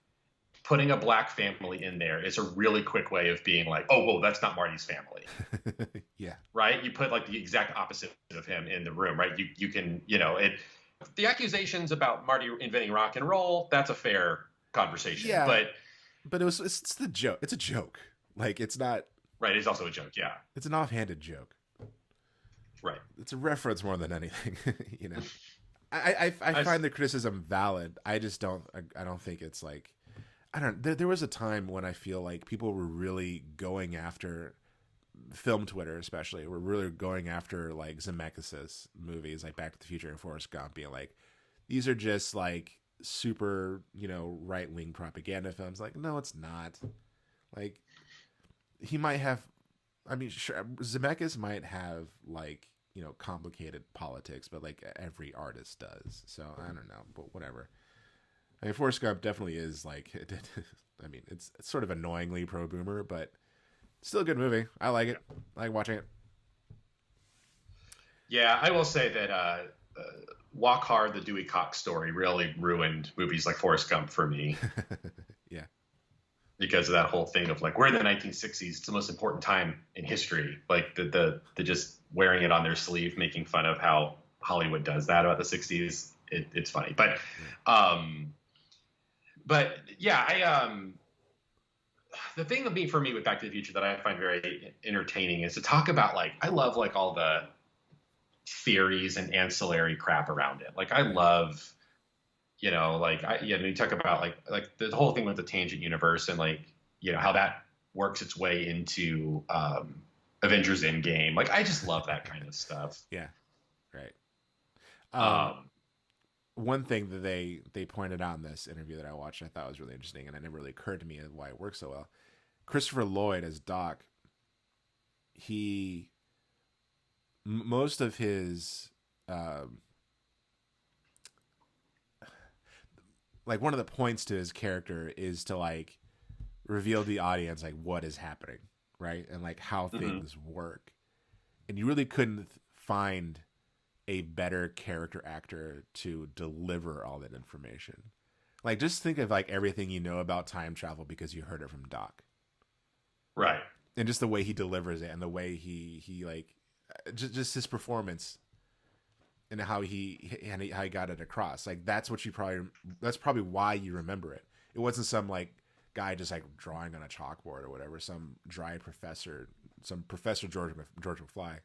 Putting a black family in there is a really quick way of being like, oh, well, that's not Marty's family. Yeah. Right. You put like the exact opposite of him in the room. Right. You can, the accusations about Marty inventing rock and roll, that's a fair conversation. Yeah. But it's the joke. It's a joke. Like it's not. Right. It's also a joke. Yeah. It's an offhanded joke. Right. It's a reference more than anything, I find the criticism valid. I just don't think it's like, there was a time when I feel like people were really going after film Twitter, especially, were really going after like Zemeckis' movies like Back to the Future and Forrest Gump, being like, these are just like super, right-wing propaganda films. Like, no, it's not. Like, he might have, I mean, sure, Zemeckis might have like, complicated politics, but like every artist does. So I don't know, but whatever. I mean, Forrest Gump definitely is like, I mean, it's sort of annoyingly pro-boomer, but still a good movie. I like it. I like watching it. Yeah, I will say that Walk Hard, the Dewey Cox story really ruined movies like Forrest Gump for me. Yeah. Because of that whole thing of like, we're in the 1960s. It's the most important time in history. Like the just wearing it on their sleeve, making fun of how Hollywood does that about the 60s. It's funny. But yeah, the thing for me with Back to the Future that I find very entertaining is to talk about like, I love like all the theories and ancillary crap around it. Like I love, you talk about like the whole thing with the tangent universe and like, how that works its way into Avengers Endgame. Like I just love that kind of stuff. Yeah. Right. One thing that they pointed out in this interview that I watched, I thought was really interesting, and it never really occurred to me why it works so well. Christopher Lloyd as Doc, most of his like one of the points to his character is to like reveal to the audience like what is happening, right? And like how things work. And you really couldn't find a better character actor to deliver all that information. Like, just think of like everything you know about time travel because you heard it from Doc. Right. And just the way he delivers it and the way he like, just his performance and how he got it across. Like, that's probably why you remember it. It wasn't some like guy just like drawing on a chalkboard or whatever, some dry professor, some Professor George McFly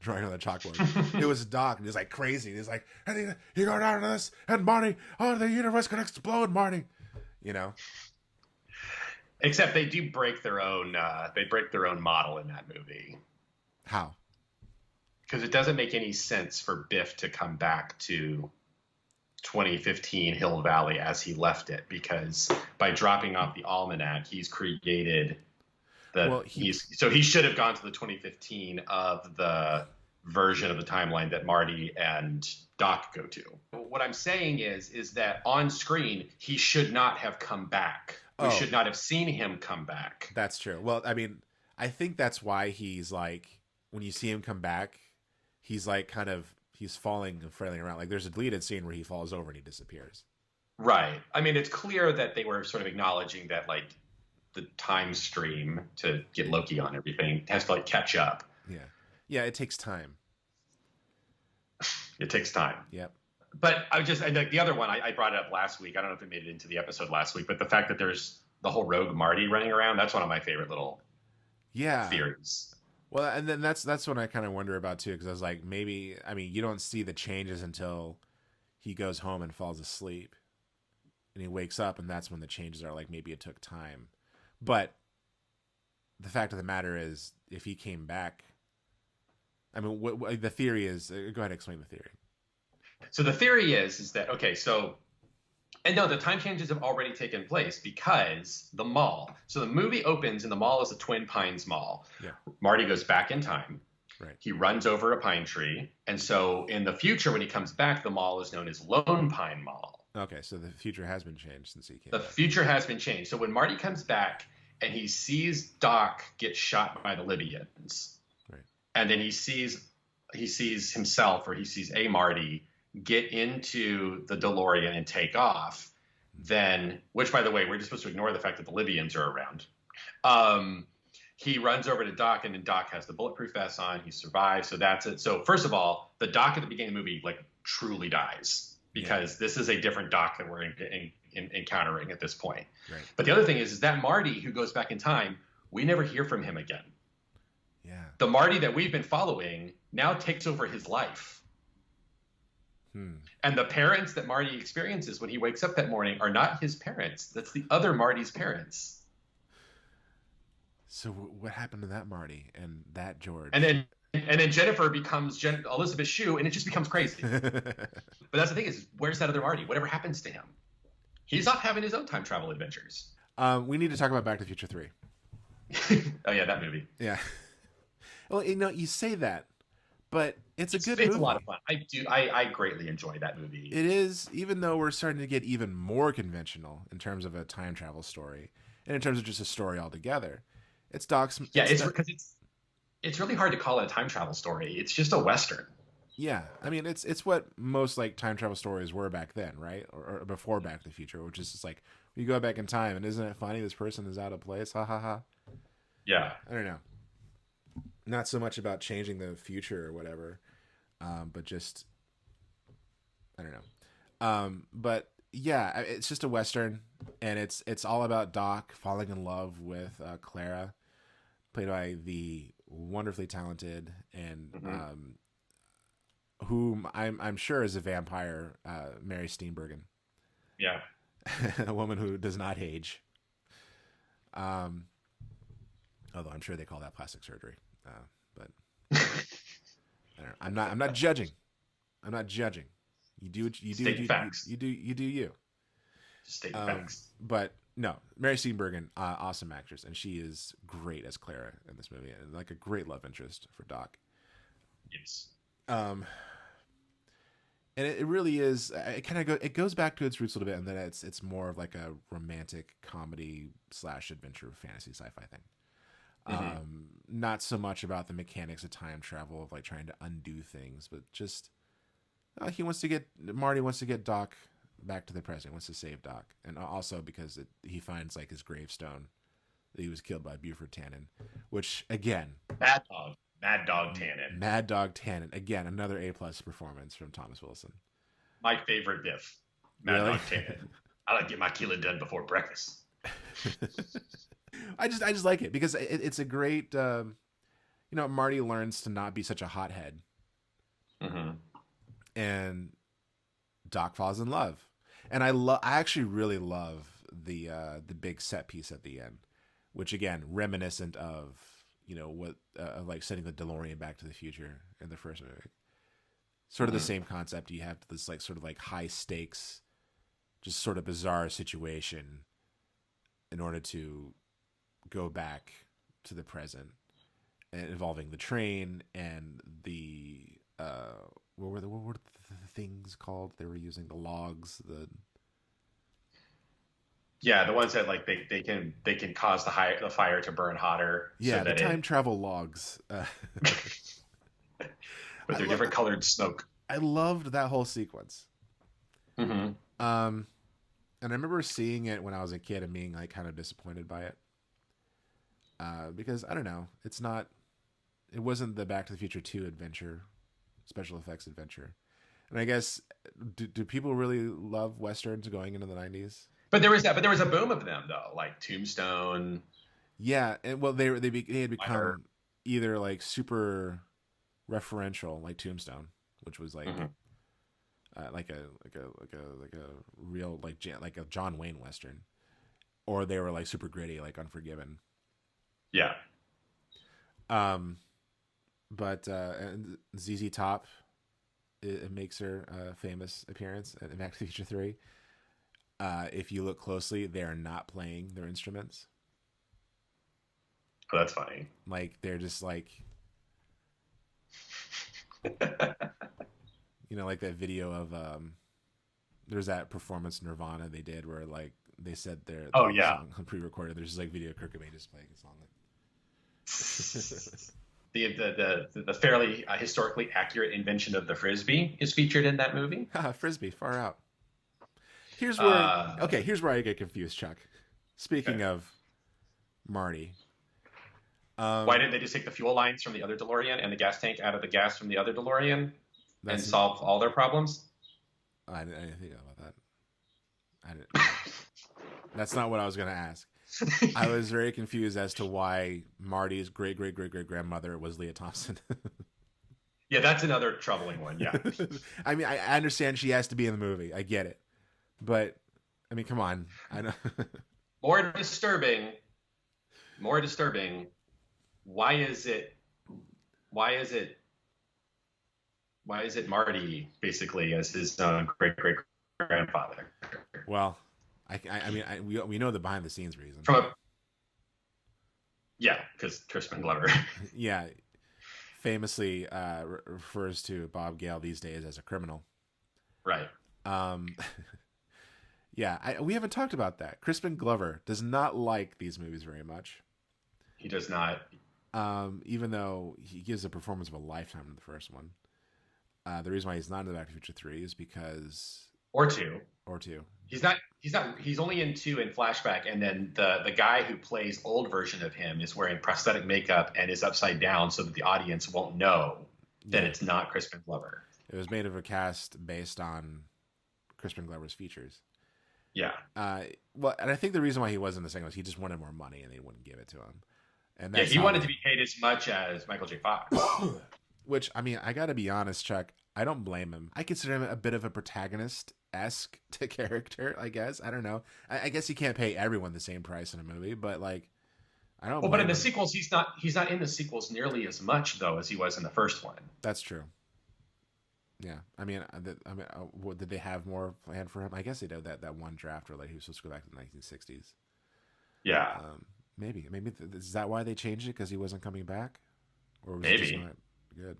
drawing on the chalkboard. It was Doc, and he's like crazy. He's like, and you go down to this, and Marty, oh, the universe could explode, Marty. You know. Except they do break their own. They break their own model in that movie. How? Because it doesn't make any sense for Biff to come back to 2015 Hill Valley as he left it, because by dropping off the almanac, he's created so he should have gone to the 2015 of the version of the timeline that Marty and Doc go to. What I'm saying is that on screen he should not have come back. We should not have seen him come back. That's true. Well, I mean, I think that's why he's like, when you see him come back, he's like he's falling and flailing around. Like, there's a deleted scene where he falls over and he disappears. Right. I mean, it's clear that they were sort of acknowledging that, like, the time stream to get Loki on everything has to, like, catch up. Yeah. Yeah, it takes time. It takes time. Yep. But the other one, I brought it up last week. I don't know if it made it into the episode last week, but the fact that there's the whole rogue Marty running around, that's one of my favorite little theories. Well, and then that's what I kind of wonder about too, because I was like, maybe, I mean, you don't see the changes until he goes home and falls asleep, and he wakes up, and that's when the changes are. Like, maybe it took time, but the fact of the matter is, if he came back, I mean, what the theory is. Go ahead and explain the theory. So the theory is that, okay, so, and no, the time changes have already taken place because the mall. So the movie opens and the mall is the Twin Pines Mall. Yeah. Marty goes back in time. Right. He runs over a pine tree. And so in the future, when he comes back, the mall is known as Lone Pine Mall. Okay, so the future has been changed since he came back. The future has been changed. So when Marty comes back and he sees Doc get shot by the Libyans, right, and then he sees himself, or he sees a Marty get into the DeLorean and take off, then, which, by the way, we're just supposed to ignore the fact that the Libyans are around. He runs over to Doc, and then Doc has the bulletproof vest on. He survives. So that's it. So first of all, the Doc at the beginning of the movie, like, truly dies, because this is a different Doc that we're encountering at this point. Right. But the other thing is that Marty who goes back in time, we never hear from him again. Yeah. The Marty that we've been following now takes over his life. And the parents that Marty experiences when he wakes up that morning are not his parents. That's the other Marty's parents. So what happened to that Marty and that George? And then Jennifer becomes Elizabeth Shue, and it just becomes crazy. But that's the thing is, where's that other Marty? Whatever happens to him? He's off having his own time travel adventures. We need to talk about Back to the Future 3. Oh yeah, that movie. Yeah. Well, you say that, but it's a good movie. It's a lot of fun. I greatly enjoy that movie. It is, even though we're starting to get even more conventional in terms of a time travel story, and in terms of just a story altogether. It's Doc's. Yeah, it's because it's really hard to call it a time travel story. It's just a Western. Yeah, I mean, it's what most like time travel stories were back then, right? Or before Back to the Future, which is just like, you go back in time, and isn't it funny? This person is out of place. Ha ha ha. Yeah. I don't know. Not so much about changing the future or whatever, but just, I don't know. But yeah, it's just a Western, and it's all about Doc falling in love with Clara, played by the wonderfully talented and whom I'm sure is a vampire, Mary Steenburgen. Yeah. A woman who does not age. Although I'm sure they call that plastic surgery. But I don't know. I'm not judging. I'm not judging. You do what you do. You do you. Just state facts. But no, Mary Steenburgen, awesome actress, and she is great as Clara in this movie, and like a great love interest for Doc. Yes. And it really is. It goes back to its roots a little bit, and then it's more of like a romantic comedy / adventure fantasy sci-fi thing. Not so much about the mechanics of time travel, of like trying to undo things, but just Marty wants to get Doc back to the present, wants to save Doc, and also because he finds like his gravestone that he was killed by Buford Tannen, which again, Mad Dog Tannen, Mad Dog Tannen, again another A+ performance from Thomas Wilson. My favorite Biff, Mad Dog Tannen. I like to get my killing done before breakfast. I just like it because it's a great, Marty learns to not be such a hothead, and Doc falls in love, and I actually really love the big set piece at the end, which again reminiscent of what like sending the DeLorean back to the future in the first movie, sort of the same concept. You have this like sort of like high stakes, just sort of bizarre situation in order to go back to the present, and involving the train and the what were the things called they were using, the logs, the ones that like they can cause the fire to burn hotter, the time travel logs with their different colored smoke. I loved that whole sequence. And I remember seeing it when I was a kid and being like kind of disappointed by it. Because I don't know, it wasn't the Back to the Future 2 adventure, special effects adventure. And I guess, do people really love Westerns going into the 90s? But there was a boom of them though, like Tombstone. Yeah. And well, they had become either like super referential, like Tombstone, which was like, like a real, like a John Wayne Western, or they were like super gritty, like Unforgiven. Yeah. But ZZ Top, it makes her famous appearance in Back to the Future 3. If you look closely, they are not playing their instruments. Oh, that's funny. Like they're just like, like that video of there's that performance Nirvana they did where like they said their song pre-recorded. There's just like video of Kurt Cobain just playing a song. The fairly historically accurate invention of the Frisbee is featured in that movie. Frisbee, far out. Here's where I get confused, Chuck. Speaking of Marty. Why didn't they just take the fuel lines from the other DeLorean and the gas tank out of the gas from the other DeLorean and solve all their problems? I didn't think about that. That's not what I was going to ask. I was very confused as to why Marty's great-great-great-great-grandmother was Leah Thompson. Yeah, that's another troubling one, yeah. I mean, I understand she has to be in the movie. I get it. But, I mean, come on. I know. More disturbing. Why is it Marty, basically, as his great-great-grandfather? Well, we know the behind-the-scenes reason. Because Crispin Glover. Yeah, famously refers to Bob Gale these days as a criminal. Right. Yeah, we haven't talked about that. Crispin Glover does not like these movies very much. He does not. Even though he gives a performance of a lifetime in the first one. The reason why he's not in the Back to the Future 3 is because... Or two. He's not. He's only in 2 in flashback, and then the guy who plays old version of him is wearing prosthetic makeup and is upside down, so that the audience won't know that it's not Crispin Glover. It was made of a cast based on Crispin Glover's features. Yeah. Well, and I think the reason why he wasn't in the second was he just wanted more money, and they wouldn't give it to him. And he wanted to be paid as much as Michael J. Fox. Which, I mean, I got to be honest, Chuck. I don't blame him. I consider him a bit of a protagonist-esque character, I guess. I don't know. I guess you can't pay everyone the same price in a movie, but like, I don't. Well, but in the sequels, he's not in the sequels nearly as much though as he was in the first one. That's true. Yeah, I mean, did they have more planned for him? I guess they did that one draft where like he was supposed to go back to the 1960s. Yeah. Maybe is that why they changed it, because he wasn't coming back, or was maybe it just not good?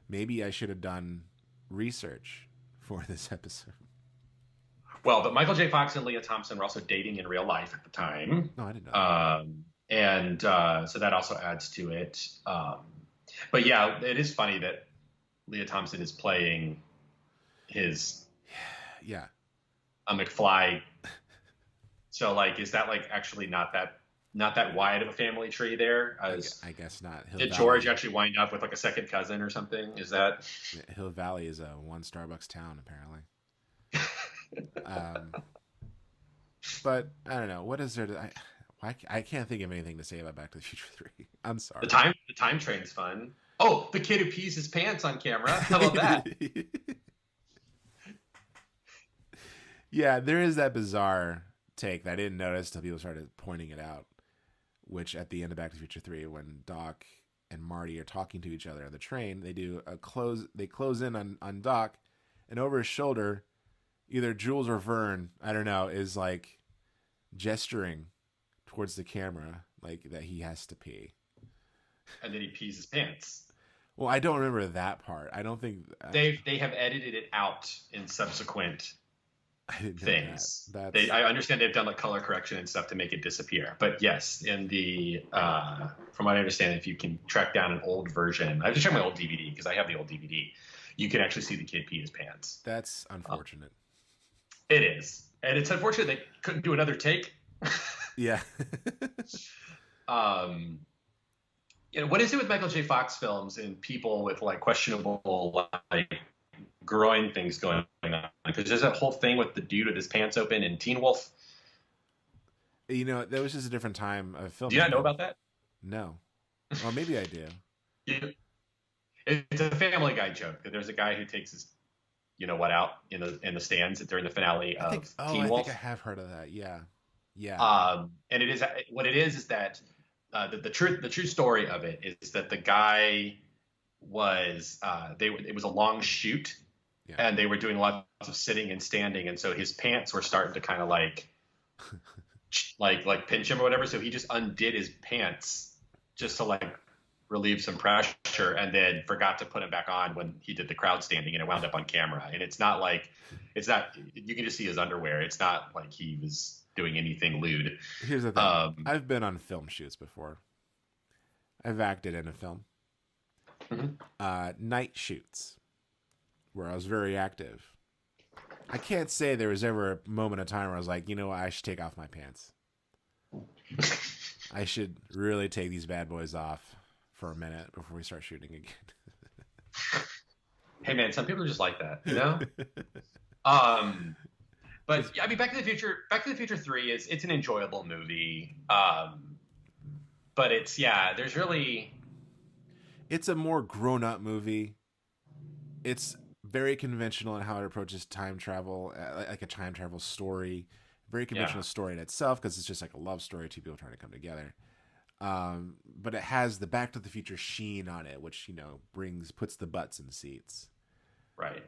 Maybe I should have done research for this episode. Well, but Michael J. Fox and Leah Thompson were also dating in real life at the time. No, I didn't know. and so that also adds to it. But yeah, it is funny that Leah Thompson is playing his Yeah. a McFly. So like, is that like actually not that wide of a family tree there? I guess not. Did George actually wind up with like a second cousin or something? Is that Hill Valley is a one Starbucks town apparently. But I don't know. What is there to I can't think of anything to say about Back to the Future 3. I'm sorry. the time train's fun. Oh, the kid who pees his pants on camera. How about that? Yeah, there is that bizarre take that I didn't notice till people started pointing it out. Which at the end of Back to the Future 3, when Doc and Marty are talking to each other on the train, they close in on Doc, and over his shoulder, either Jules or Vern, I don't know, is like gesturing towards the camera, like that he has to pee. And then he pees his pants. Well, I don't remember that part. I don't think they have edited it out in subsequent things. I understand they've done like color correction and stuff to make it disappear. But yes, in the from what I understand, if you can track down an old version, I have to check my old DVD because I have the old DVD. You can actually see the kid pee his pants. That's unfortunate. It is, and it's unfortunate they couldn't do another take. Yeah. You know, what is it with Michael J. Fox films and people with like questionable like groin things going on? Because there's that whole thing with the dude with his pants open in Teen Wolf. You know, that was just a different time of film. Do you not know about that? No. Well, maybe I do. Yeah. It's a Family Guy joke that there's a guy who takes his, you know what, out in the stands during the finale of Teen Wolf. I think I have heard of that. Yeah. And it is what it is that the true story of it is that the guy was it was a long shoot, yeah, and they were doing lots of sitting and standing, and so his pants were starting to kind of like pinch him or whatever. So he just undid his pants just to like relieve some pressure, and then forgot to put him back on when he did the crowd standing, and it wound up on camera. And it's not you can just see his underwear. It's not like he was doing anything lewd. Here's the thing. I've been on film shoots before. I've acted in a film. Mm-hmm. Night shoots where I was very active. I can't say there was ever a moment of time where I was like, you know what, I should take off my pants. I should really take these bad boys off for a minute before we start shooting again. Hey man, some people are just like that, you know? But I mean, Back to the Future 3 it's an enjoyable movie. But it's a more grown up movie. It's very conventional in how it approaches time travel, like a time travel story. Very conventional story in itself because it's just like a love story, two people trying to come together. But it has the Back to the Future sheen on it, which, you know, puts the butts in seats. Right.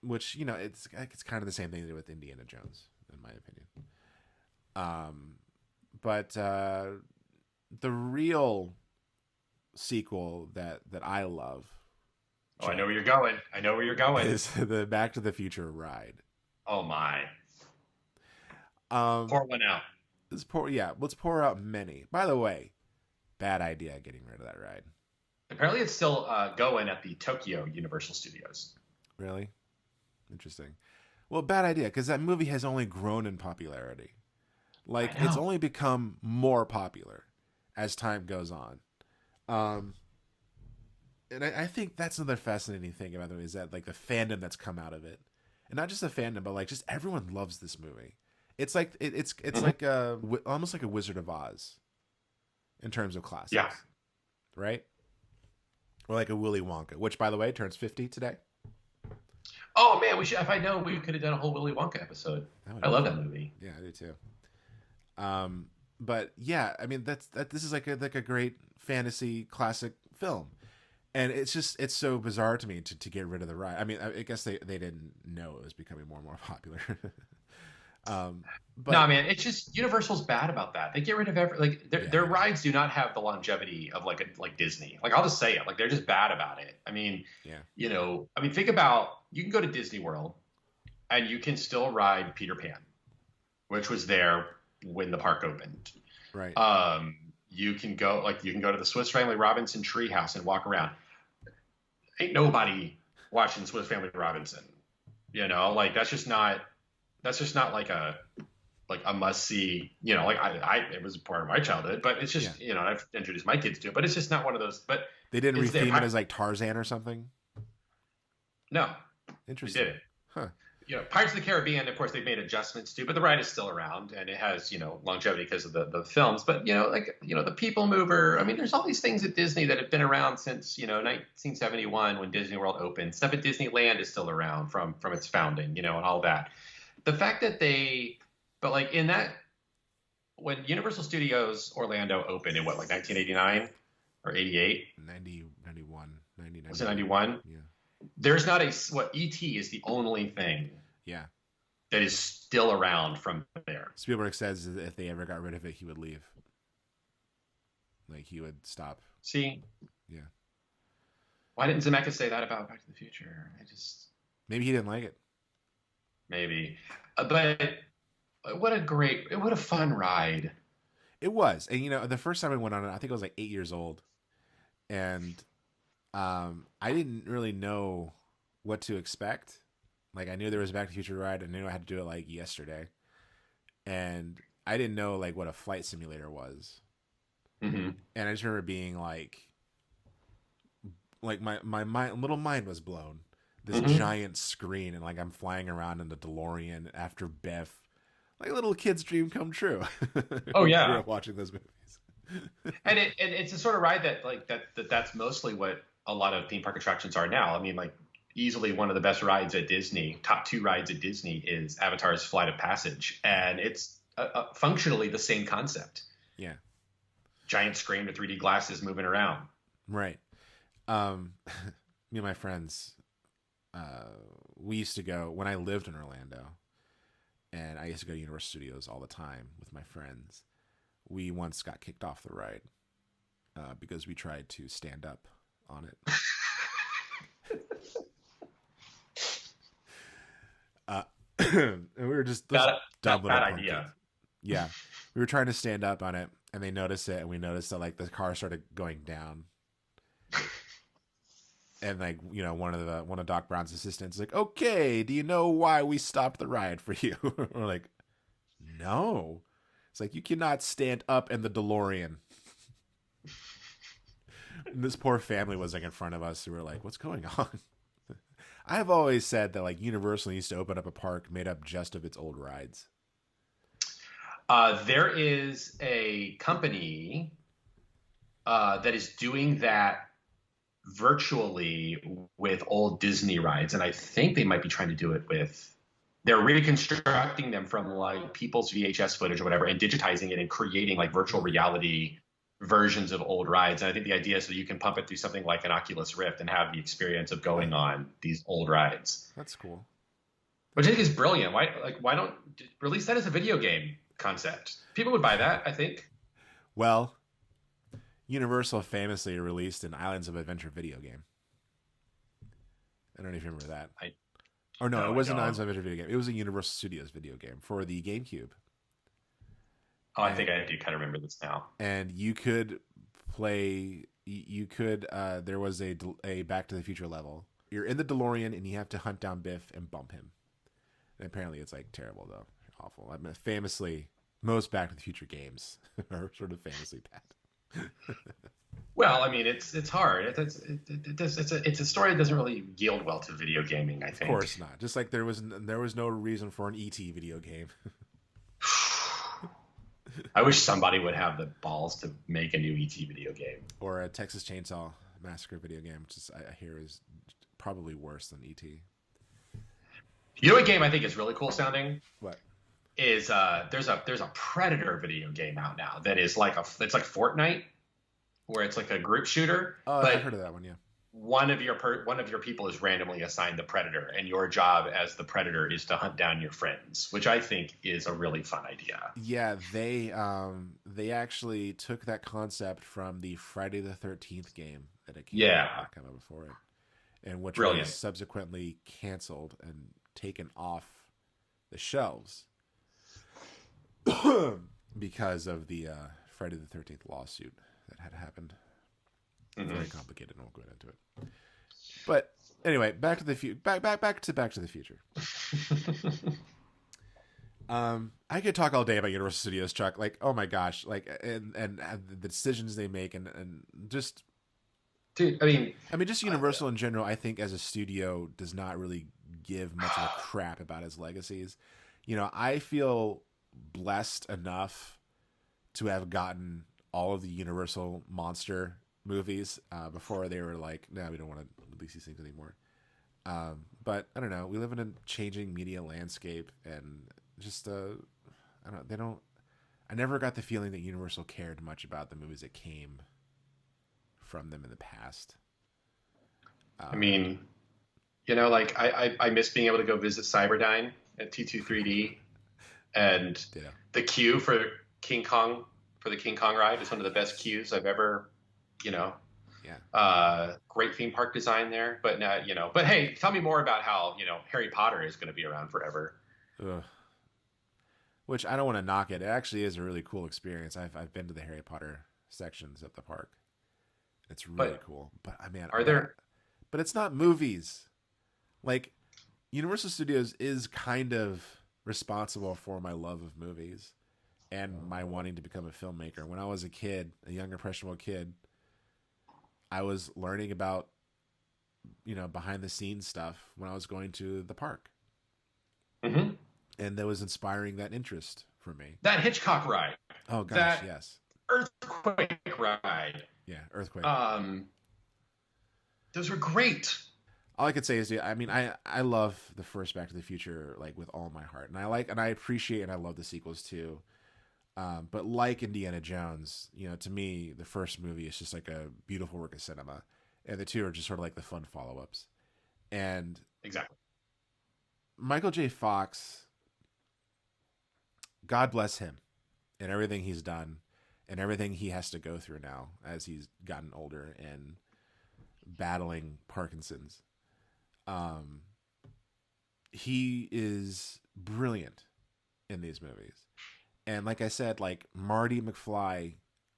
Which, you know, it's kind of the same thing they do with Indiana Jones, in my opinion. But the real sequel that I love. Oh, I know where you're going. Is the Back to the Future ride. Oh my. Pour one out. Let's pour out many. By the way, bad idea getting rid of that ride. Apparently it's still going at the Tokyo Universal Studios. Really? Interesting. Well, bad idea, because that movie has only grown in popularity. Like, it's only become more popular as time goes on. And I think that's another fascinating thing about the movie is that, like, the fandom that's come out of it. And not just the fandom, but, like, just everyone loves this movie. It's like, it's like almost like a Wizard of Oz in terms of classics. Yeah. Right? Or like a Willy Wonka, which, by the way, turns 50 today. Oh man, we could have done a whole Willy Wonka episode. I love that movie. Yeah, I do too. But yeah, I mean this is like a great fantasy classic film, and it's so bizarre to me to get rid of the ride. I mean, I guess they didn't know it was becoming more and more popular. But no, man, it's just Universal's bad about that. They get rid of their rides do not have the longevity of like Disney. Like, I'll just say it, like they're just bad about it. I mean, you know, think about, you can go to Disney World and you can still ride Peter Pan, which was there when the park opened. Right. You can go to the Swiss Family Robinson treehouse and walk around. Ain't nobody watching Swiss Family Robinson. Like that's just not like a must see. Like it was part of my childhood, but it's just I've introduced my kids to it, but it's just not one of those. But they didn't retheme it as like Tarzan or something. No, interesting. They did it. Huh. Pirates of the Caribbean, of course, they've made adjustments to, but the ride is still around and it has, longevity because of the films. But, the People Mover, I mean, there's all these things at Disney that have been around since, 1971 when Disney World opened. Stuff at Disneyland is still around from its founding, and all that. The fact that when Universal Studios Orlando opened in 1989 or 88? 91. Was it 91? Yeah. There's not E.T. is the only thing that is still around from there. Spielberg says that if they ever got rid of it, he would leave. Like, he would stop. See? Yeah. Why didn't Zemeckis say that about Back to the Future? Maybe he didn't like it. Maybe. But what a fun ride. It was. And, the first time I went on it, I think I was like 8 years old. And I didn't really know what to expect. Like, I knew there was a Back to the Future ride. I knew I had to do it like yesterday, and I didn't know like what a flight simulator was. Mm-hmm. And I just remember being like my little mind was blown. This giant screen, and like I'm flying around in the DeLorean after Biff, like a little kid's dream come true. Oh yeah, watching those movies. and it's a sort of ride that's mostly what a lot of theme park attractions are now. I mean, like easily one of the best rides at Disney, top 2 rides at Disney is Avatar's Flight of Passage, and it's functionally the same concept. Yeah, giant screen with 3D glasses moving around. Right. Me and my friends, we used to go when I lived in Orlando, and I used to go to Universal Studios all the time with my friends. We once got kicked off the ride because we tried to stand up on it. And we were just dumb little bad idea. Yeah, we were trying to stand up on it, and they noticed it, and we noticed that like the car started going down. And like, one of Doc Brown's assistants like, okay, do you know why we stopped the ride for you? We're like, no. It's like, you cannot stand up in the DeLorean. And this poor family was like in front of us who were like, what's going on? I've always said that like Universal needs to open up a park made up just of its old rides. There is a company that is doing that virtually with old Disney rides, and I think they might be trying to do it with. They're reconstructing them from like people's VHS footage or whatever, and digitizing it and creating like virtual reality versions of old rides. And I think the idea is that you can pump it through something like an Oculus Rift and have the experience of going on these old rides. That's cool. Which I think is brilliant. Why don't release that as a video game concept? People would buy that, I think. Well, Universal famously released an Islands of Adventure video game. I don't know if you remember that. It wasn't an Islands of Adventure video game. It was a Universal Studios video game for the GameCube. Oh, I think I do kind of remember this now. And you could play. There was a Back to the Future level. You're in the DeLorean and you have to hunt down Biff and bump him. And apparently, it's like terrible though, awful. I mean, famously, most Back to the Future games are sort of famously bad. Well, I mean, it's hard. It's a story that doesn't really yield well to video gaming, I think. Of course not. Just like there was no reason for an E.T. video game. I wish somebody would have the balls to make a new E.T. video game. Or a Texas Chainsaw Massacre video game, which I hear is probably worse than E.T. You know what game I think is really cool sounding? What? Is there's a Predator video game out now that is like it's like Fortnite, where it's like a group shooter. Oh, I've heard of that one, yeah. One of your people is randomly assigned the Predator, and your job as the Predator is to hunt down your friends, which I think is a really fun idea. Yeah, they actually took that concept from the Friday the 13th game that it came out before it, and which was subsequently canceled and taken off the shelves because of the Friday the 13th lawsuit that had happened. Mm-hmm. Very complicated. I won't go into it. But anyway, back to the Back to the Future. I could talk all day about Universal Studios, Chuck. Like, oh my gosh, like, and the decisions they make, and just, dude. I mean, just Universal in general. I think as a studio does not really give much of a crap about its legacies. You know, I feel blessed enough to have gotten all of the Universal monster movies before they were like, no, we don't want to release these things anymore. But I don't know. We live in a changing media landscape, and just I never got the feeling that Universal cared much about the movies that came from them in the past. I mean, you know, like I miss being able to go visit Cyberdyne at T2-3D, and the queue for the King Kong ride is one of the best queues I've ever, you know. Yeah. Great theme park design there, but now, you know. But hey, tell me more about how, you know, Harry Potter is going to be around forever. Ugh. Which I don't want to knock it. It actually is a really cool experience. I've been to the Harry Potter sections at the park. It's really cool. But I mean, but it's not movies. Like, Universal Studios is kind of responsible for my love of movies and my wanting to become a filmmaker. When I was a kid, a young impressionable kid, I was learning about, you know, behind the scenes stuff when I was going to the park. Mm-hmm. And that was inspiring that interest for me. That Hitchcock ride. Oh gosh, yes. Earthquake ride. Yeah, Earthquake. Those were great. All I could say is, I mean, I love the first Back to the Future, like, with all my heart, and I appreciate and I love the sequels too. But like Indiana Jones, you know, to me, the first movie is just like a beautiful work of cinema, and the two are just sort of like the fun follow-ups. And exactly, Michael J. Fox, God bless him, and everything he's done, and everything he has to go through now as he's gotten older and battling Parkinson's. He is brilliant in these movies. And like I said, like, Marty McFly,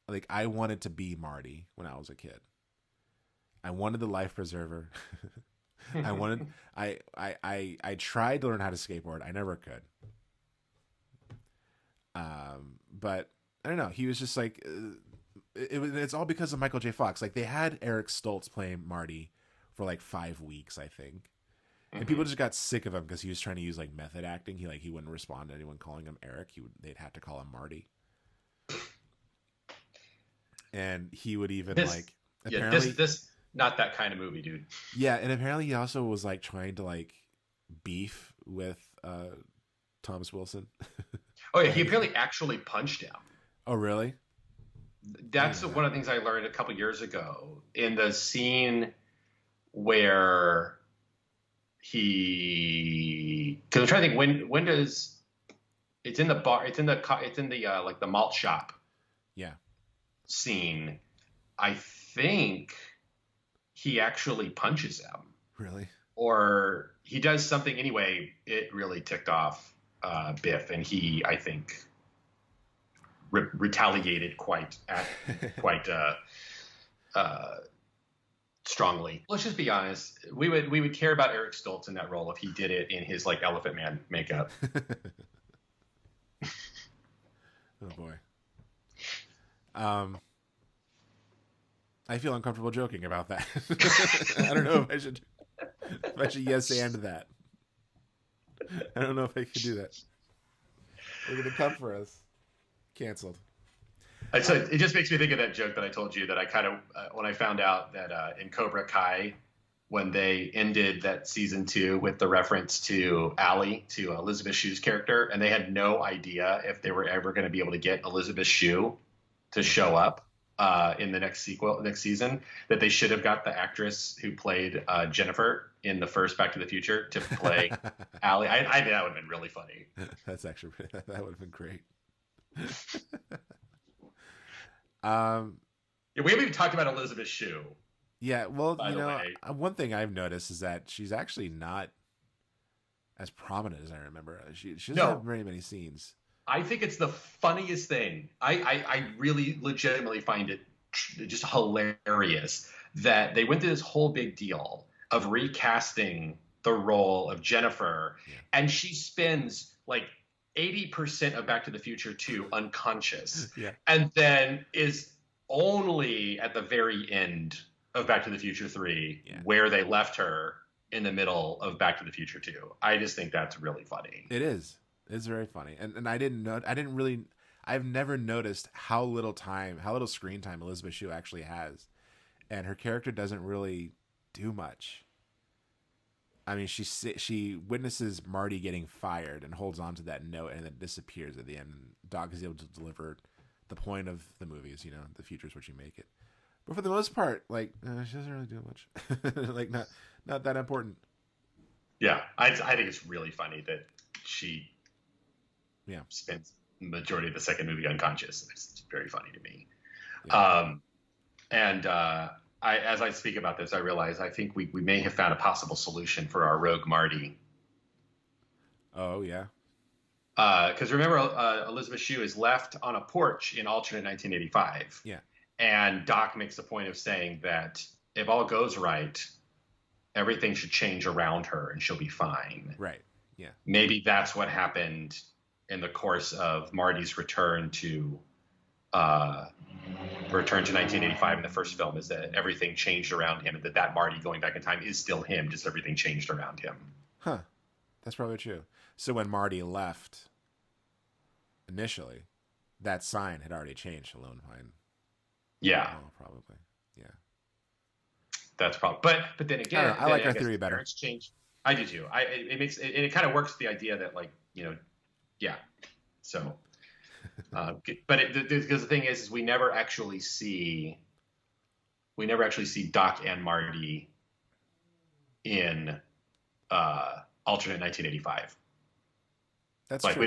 like, I wanted to be Marty when I was a kid. I wanted the life preserver. I tried to learn how to skateboard. I never could. But I don't know. He was just like, it's all because of Michael J. Fox. Like, they had Eric Stoltz playing Marty for like 5 weeks, I think. And people just got sick of him because he was trying to use like method acting. He wouldn't respond to anyone calling him Eric. They'd have to call him Marty. And he would even apparently this not that kind of movie, dude. Yeah, and apparently he also was like trying to like beef with Thomas Wilson. Oh yeah, he apparently actually punched him. Oh really? That's one of the things I learned a couple years ago in the scene where because I'm trying to think when does it's in the bar, it's in the like the malt shop scene. I think he actually punches him. Really? Or he does something anyway. It really ticked off Biff, and he, I think, retaliated quite strongly. Let's just be honest. We would care about Eric Stoltz in that role if he did it in his like Elephant Man makeup. Oh boy. I feel uncomfortable joking about that. I don't know if I should yes and that. I don't know if I can do that. They're gonna come for us. Canceled. So it just makes me think of that joke that I told you that I kind of when I found out that in Cobra Kai, when they ended that season 2 with the reference to Allie, to Elizabeth Shue's character, and they had no idea if they were ever going to be able to get Elizabeth Shue to show up in the next season, that they should have got the actress who played Jennifer in the first Back to the Future to play Allie. I think that would have been really funny. That's actually that would have been great. We haven't even talked about Elizabeth Shue. Yeah, well, you know, one thing I've noticed is that she's actually not as prominent as I remember. She doesn't have very many scenes. I think it's the funniest thing. I really legitimately find it just hilarious that they went through this whole big deal of recasting the role of Jennifer, and she spends like 80% of Back to the Future 2 unconscious, and then is only at the very end of Back to the Future 3 where they left her in the middle of Back to the Future 2. I just think that's really funny. It is. It's very funny. And I've never noticed how little screen time Elizabeth Shue actually has. And her character doesn't really do much. I mean, she witnesses Marty getting fired and holds on to that note and then disappears at the end. And Doc is able to deliver the point of the movies, the future is what you make it. But for the most part, like, she doesn't really do much. Like, not that important. Yeah, I think it's really funny that she spends the majority of the second movie unconscious. It's very funny to me. Yeah. As I speak about this, I realize I think we may have found a possible solution for our rogue Marty. Oh, yeah. Because remember, Elizabeth Shue is left on a porch in alternate 1985. Yeah. And Doc makes the point of saying that if all goes right, everything should change around her and she'll be fine. Right. Yeah. Maybe that's what happened in the course of Marty's return to 1985 in the first film, is that everything changed around him, and that Marty going back in time is still him, just everything changed around him. Huh. That's probably true. So when Marty left initially, that sign had already changed to Lone Pine. Yeah. Oh, probably. Yeah. That's probably, but then again, I like our theory better. Change. I do too. It kind of works with the idea that, like, yeah. So, because the thing is we never actually see Doc and Marty in alternate 1985. That's like true.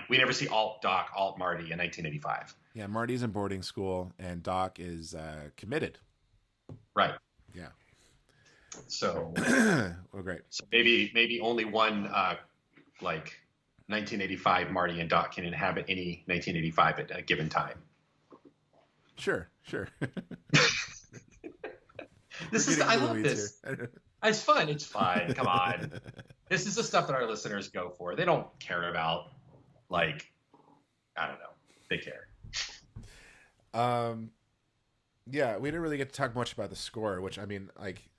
We never see alt Doc, alt Marty in 1985. Yeah, Marty's in boarding school and Doc is committed. Right. Yeah. So, well, great. So maybe only one 1985 Marty and Doc can inhabit any 1985 at a given time. Sure. I love this. It's fun. It's fun. Come on. This is the stuff that our listeners go for. They don't care about, I don't know. They care. Yeah, we didn't really get to talk much about the score, which, I mean, like,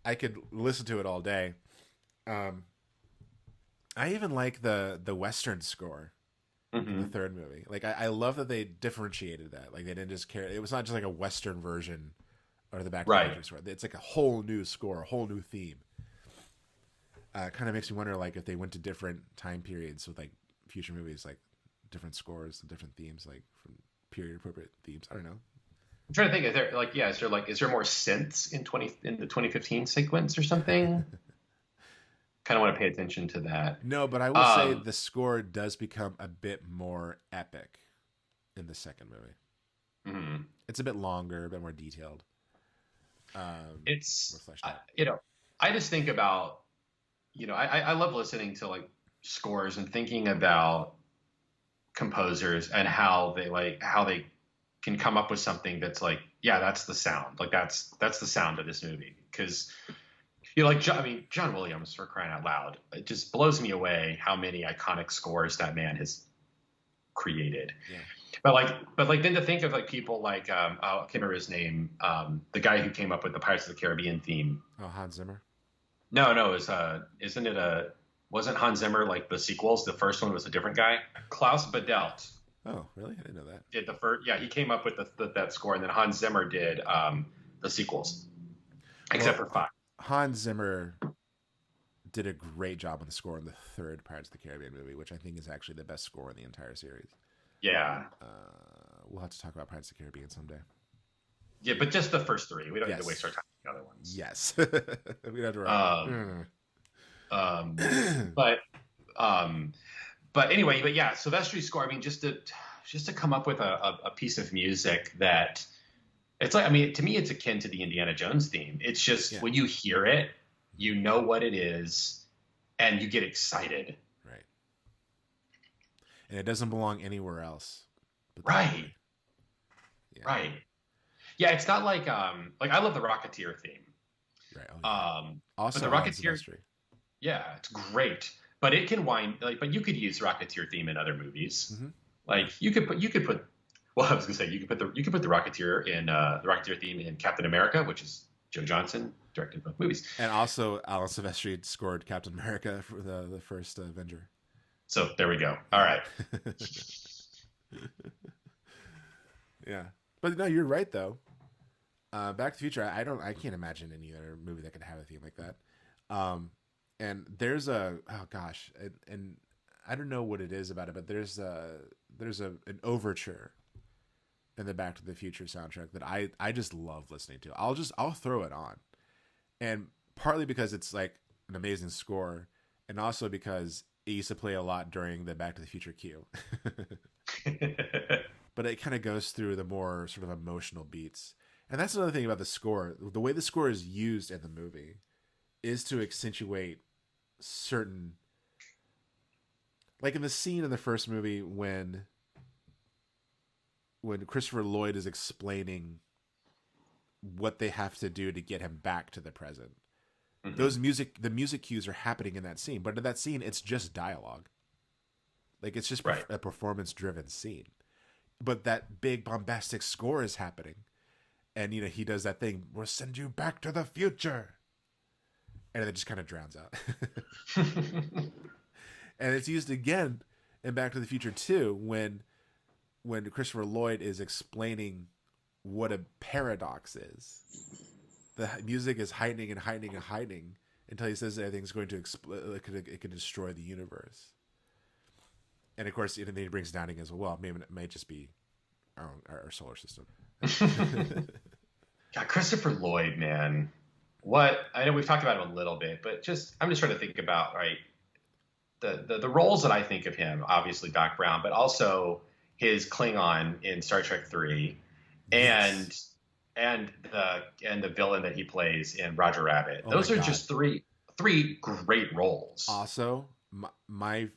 I could listen to it all day. I even like the Western score in the third movie. Like, I love that they differentiated that. Like, they didn't just care. It was not just like a Western version or the Back to the Future score. It's like a whole new score, a whole new theme. Kind of makes me wonder, like, if they went to different time periods with, like, future movies, like, different scores and different themes, like, from period appropriate themes. I don't know. I'm trying to think. Is there more synths in the 2015 sequence or something? Kind of want to pay attention to that. No, but I will say the score does become a bit more epic in the second movie. Mm-hmm. It's a bit longer, a bit more detailed. It's I just think about, I love listening to, like, scores and thinking about composers and how they can come up with something that's like, yeah, that's the sound. Like, that's the sound of this movie. Because John Williams, for crying out loud, it just blows me away how many iconic scores that man has created. Yeah. But then to think of, like, people like I can't remember his name, the guy who came up with the Pirates of the Caribbean theme. Oh, Hans Zimmer. No, wasn't Hans Zimmer like the sequels? The first one was a different guy, Klaus Badelt. Oh, really? I didn't know that. Did the first? Yeah, he came up with that score, and then Hans Zimmer did the sequels, except for 5. Hans Zimmer did a great job on the score in the third Pirates of the Caribbean movie, which I think is actually the best score in the entire series. Yeah. We'll have to talk about Pirates of the Caribbean someday. Yeah, but just the first 3. We don't need to waste our time on the other ones. Yes. We don't have to but anyway, yeah, Sylvester's score, I mean, just to come up with a piece of music that it's like, I mean, to me, it's akin to the Indiana Jones theme. It's just when you hear it, you know what it is, and you get excited. Right. and it doesn't belong anywhere else. But Right. Yeah. Right. Yeah, it's not like I love the Rocketeer theme. Right. Oh, yeah. Also, but the Rocketeer, yeah, it's great. But it can but you could use Rocketeer theme in other movies. Mm-hmm. Like you could put. Well, I was gonna say you could put the Rocketeer in the Rocketeer theme in Captain America, which is Joe Johnson directed both movies. And also, Alan Silvestri scored Captain America for the first Avenger. So there we go. All right. Yeah, but no, you're right though. Back to the Future, I can't imagine any other movie that could have a theme like that. And there's and I don't know what it is about it, but there's an overture in the Back to the Future soundtrack that I just love listening to. I'll throw it on, and partly because it's like an amazing score, and also because it used to play a lot during the Back to the Future queue. But it kind of goes through the more sort of emotional beats. And that's another thing about the score. The way the score is used in the movie is to accentuate certain... Like in the scene in the first movie when Christopher Lloyd is explaining what they have to do to get him back to the present. Mm-hmm. The music cues are happening in that scene. But in that scene, it's just dialogue. Like it's just a performance-driven scene. But that big bombastic score is happening. And, he does that thing, we'll send you back to the future. And it just kind of drowns out. And it's used again in Back to the Future 2 when Christopher Lloyd is explaining what a paradox is. The music is heightening and heightening and heightening until he says everything's going to explode. It could destroy the universe. And of course, then he brings down again as well. Maybe it may just be our solar system. God, Christopher Lloyd, man. I know we've talked about him a little bit, but I'm just trying to think about the roles that I think of him. Obviously, Doc Brown, but also his Klingon in Star Trek 3, yes. and the villain that he plays in Roger Rabbit. Those are just three great roles. Also, my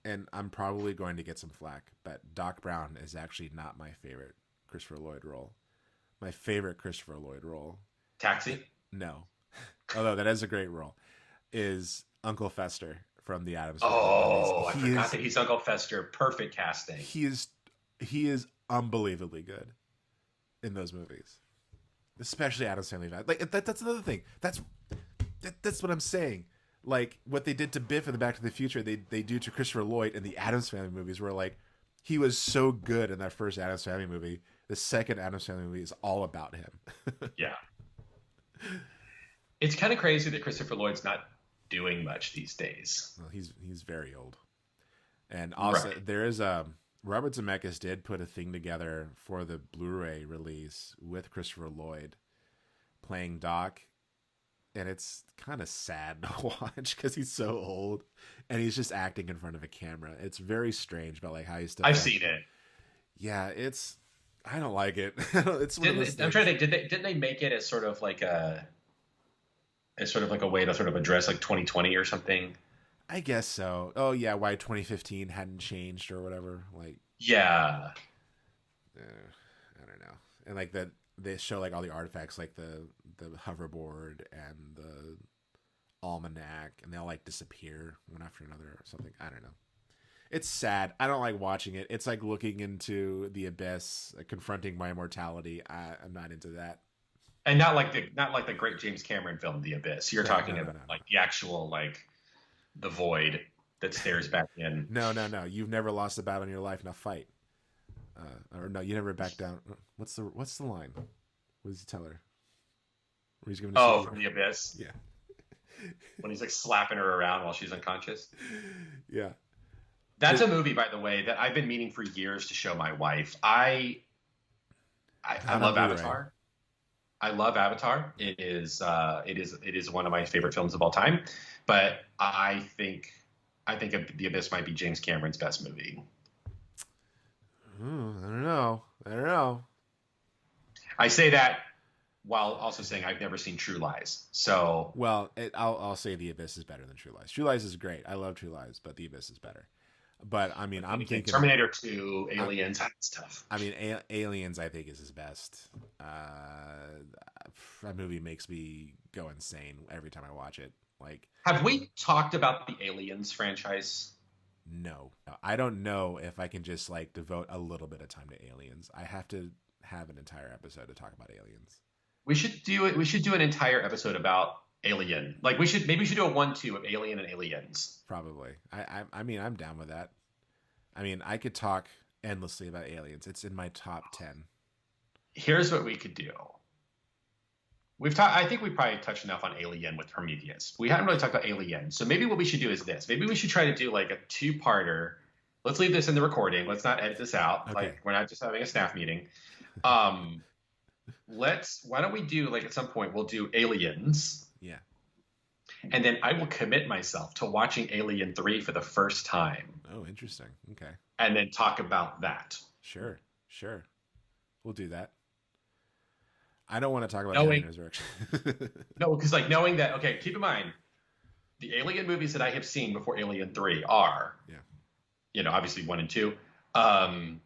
and I'm probably going to get some flack, but Doc Brown is actually not my favorite Christopher Lloyd role. My favorite Christopher Lloyd role, Taxi? No. Although that is a great role, is Uncle Fester from the Addams Family. Oh, I forgot that he's Uncle Fester. Perfect casting. He is unbelievably good in those movies, especially Addams Family. Like that's another thing. That's what I'm saying. Like what they did to Biff in the Back to the Future, they do to Christopher Lloyd in the Addams Family movies, where like he was so good in that first Addams Family movie. The second Addams Family movie is all about him. Yeah. It's kind of crazy that Christopher Lloyd's not doing much these days. Well, he's very old. And also there is Robert Zemeckis did put a thing together for the Blu-ray release with Christopher Lloyd playing Doc, and it's kind of sad to watch because he's so old and he's just acting in front of a camera. It's very strange, but like how he's still. I've seen it. Yeah, I don't like it. It's one of those things. I'm trying to think. Didn't they make it as sort of like a way to sort of address like 2020 or something? I guess so. Oh yeah, why 2015 hadn't changed or whatever. Like yeah, I don't know. And like that, they show like all the artifacts, like the hoverboard and the almanac, and they'll like disappear one after another or something. I don't know. It's sad. I don't like watching it. It's like looking into the abyss, confronting my mortality. I'm not into that. And not like the great James Cameron film, The Abyss. You're talking about like the actual like the void that stares back in. No. You've never lost a battle in your life. Now fight. Or no, you never back down. What's the line? What does he tell her? Where he's giving from The Abyss. Yeah. When he's like slapping her around while she's unconscious. Yeah. That's a movie, by the way, that I've been meaning for years to show my wife. I love Avatar. I love Avatar. It is one of my favorite films of all time. But I think The Abyss might be James Cameron's best movie. I don't know. I say that while also saying I've never seen True Lies. So I'll say The Abyss is better than True Lies. True Lies is great. I love True Lies, but The Abyss is better. But I mean, I'm thinking Terminator 2, Aliens, that's tough. I mean, Aliens, I think, is his best. That movie makes me go insane every time I watch it. Like, have we talked about the Aliens franchise? No, I don't know if I can just like devote a little bit of time to Aliens. I have to have an entire episode to talk about Aliens. We should do it. We should do an entire episode about Alien. Like we should do a 1-2 of Alien and Aliens. Probably. I mean, I'm down with that. I mean, I could talk endlessly about Aliens. It's in my top 10. Here's what we could do. I think we probably touched enough on Alien with Prometheus. We haven't really talked about Alien. So maybe what we should do is this. Maybe we should try to do like a 2-parter. Let's leave this in the recording. Let's not edit this out. Okay. Like we're not just having a staff meeting. Why don't we do like at some point we'll do Aliens. Yeah. And then I will commit myself to watching Alien 3 for the first time. Oh, interesting. Okay. And then talk about that. Sure. We'll do that. I don't want to talk about Alien Resurrection. No, because like knowing that, okay, keep in mind, the Alien movies that I have seen before Alien 3 are, obviously 1 and 2, Alien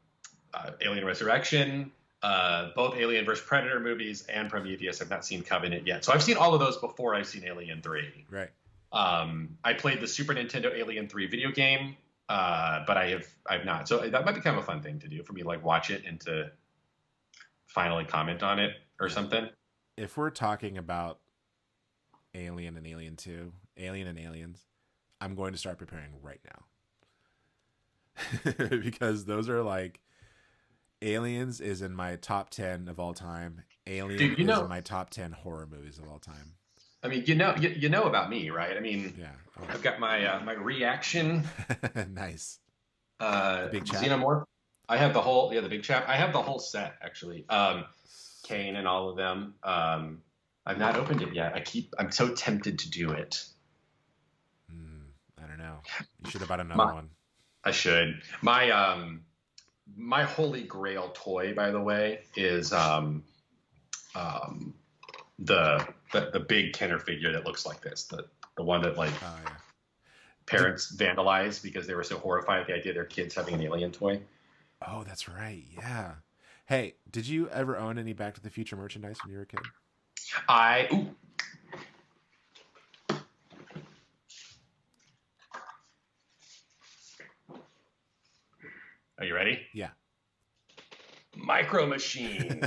Resurrection, both Alien vs. Predator movies, and Prometheus. I've not seen Covenant yet. So I've seen all of those before I've seen Alien 3. Right. I played the Super Nintendo Alien 3 video game, but I've not. So that might be kind of a fun thing to do for me, like watch it and to finally comment on it or something. If we're talking about Alien and Alien 2, Alien and Aliens, I'm going to start preparing right now. Because those are like, Aliens is in my top 10 of all time. Alien is in my top 10 horror movies of all time. I mean, you know about me, right? I mean, yeah. I've got my my reaction. Nice. Big Chap. Xenomorph. I have the whole the Big Chap. I have the whole set actually. Kane and all of them. I've not opened it yet. I'm so tempted to do it. I don't know. You should have bought another one. I should. My holy grail toy, by the way, is the big Kenner figure that looks like this. The one that like parents vandalized because they were so horrified at the idea of their kids having an alien toy. Oh, that's right. Yeah. Hey, did you ever own any Back to the Future merchandise when you were a kid? Are you ready? Yeah. Micro Machine.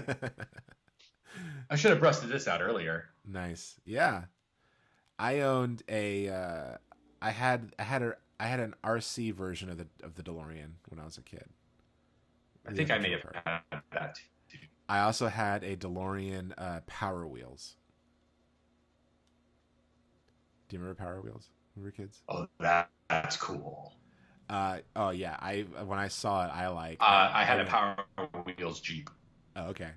I should have busted this out earlier. Nice. Yeah. I owned I had an RC version of the DeLorean when I was a kid. I think I may have had that too. I also had a DeLorean Power Wheels. Do you remember Power Wheels when we were kids? Oh, that's cool. Oh yeah. When I saw it, I had a Power Wheels Jeep. Oh, okay.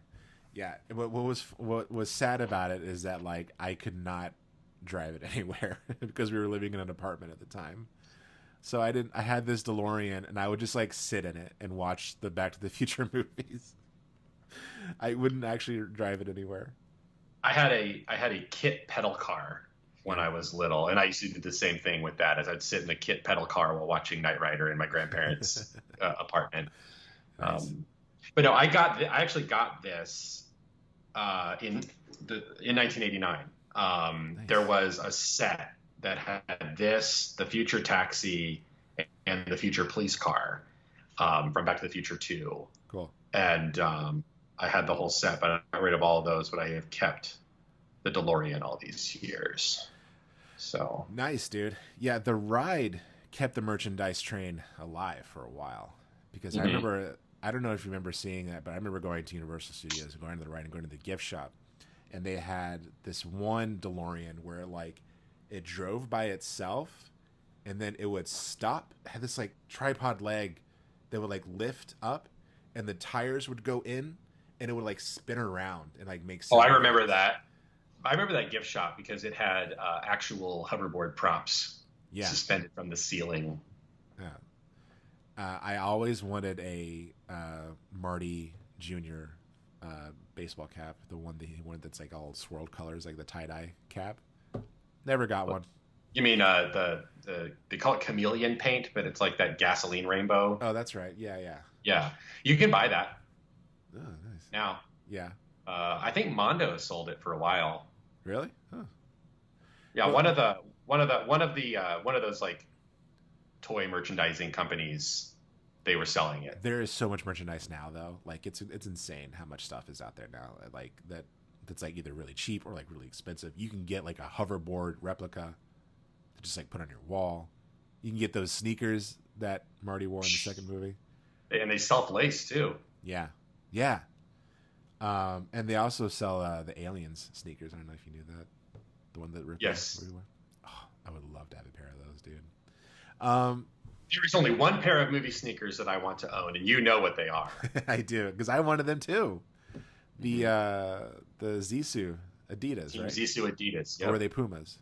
Yeah. What was sad about it is that like I could not drive it anywhere because we were living in an apartment at the time. So I had this DeLorean and I would just like sit in it and watch the Back to the Future movies. I wouldn't actually drive it anywhere. I had a kit pedal car when I was little, and I used to do the same thing with that. As I'd sit in the kit pedal car while watching Knight Rider in my grandparents' apartment. Nice. But no, I actually got this in 1989. Nice. There was a set that had this, the Future Taxi, and the Future Police Car from Back to the Future 2. Cool. And I had the whole set, but I got rid of all of those, but I have kept the DeLorean all these years. So nice, dude. Yeah, the ride kept the merchandise train alive for a while because I remember, I don't know if you remember seeing that, but I remember going to Universal Studios and going to the ride and going to the gift shop, and they had this one DeLorean where like it drove by itself and then it would stop. It had this like tripod leg that would like lift up and the tires would go in and it would like spin around and like make sense. Oh, I remember that. I remember that gift shop because it had actual hoverboard props suspended from the ceiling. Yeah. I always wanted a Marty Jr. Baseball cap, the one that's like all swirled colors, like the tie-dye cap. Never got one. You mean they call it chameleon paint, but it's like that gasoline rainbow. Oh, that's right. Yeah, yeah. Yeah, you can buy that Oh, nice. now. Yeah. I think Mondo sold it for a while. Really? Oh. Yeah, Well, one of those like toy merchandising companies, they were selling it. there is so much merchandise now, though. Like it's insane how much stuff is out there now. Like that's like either really cheap or like really expensive. You can get like a hoverboard replica to just like put on your wall. You can get those sneakers that Marty wore in the second movie. And they self-lace too. Yeah, yeah. And they also sell the Aliens sneakers. I don't know if you knew that. The one that Rick Yes. wore. Oh, I would love to have a pair of those, dude. There is only one pair of movie sneakers that I want to own, and you know what they are. I do because I wanted them too. The Zissou Adidas, Team right? Zissou Adidas. Or Yep. were they Pumas?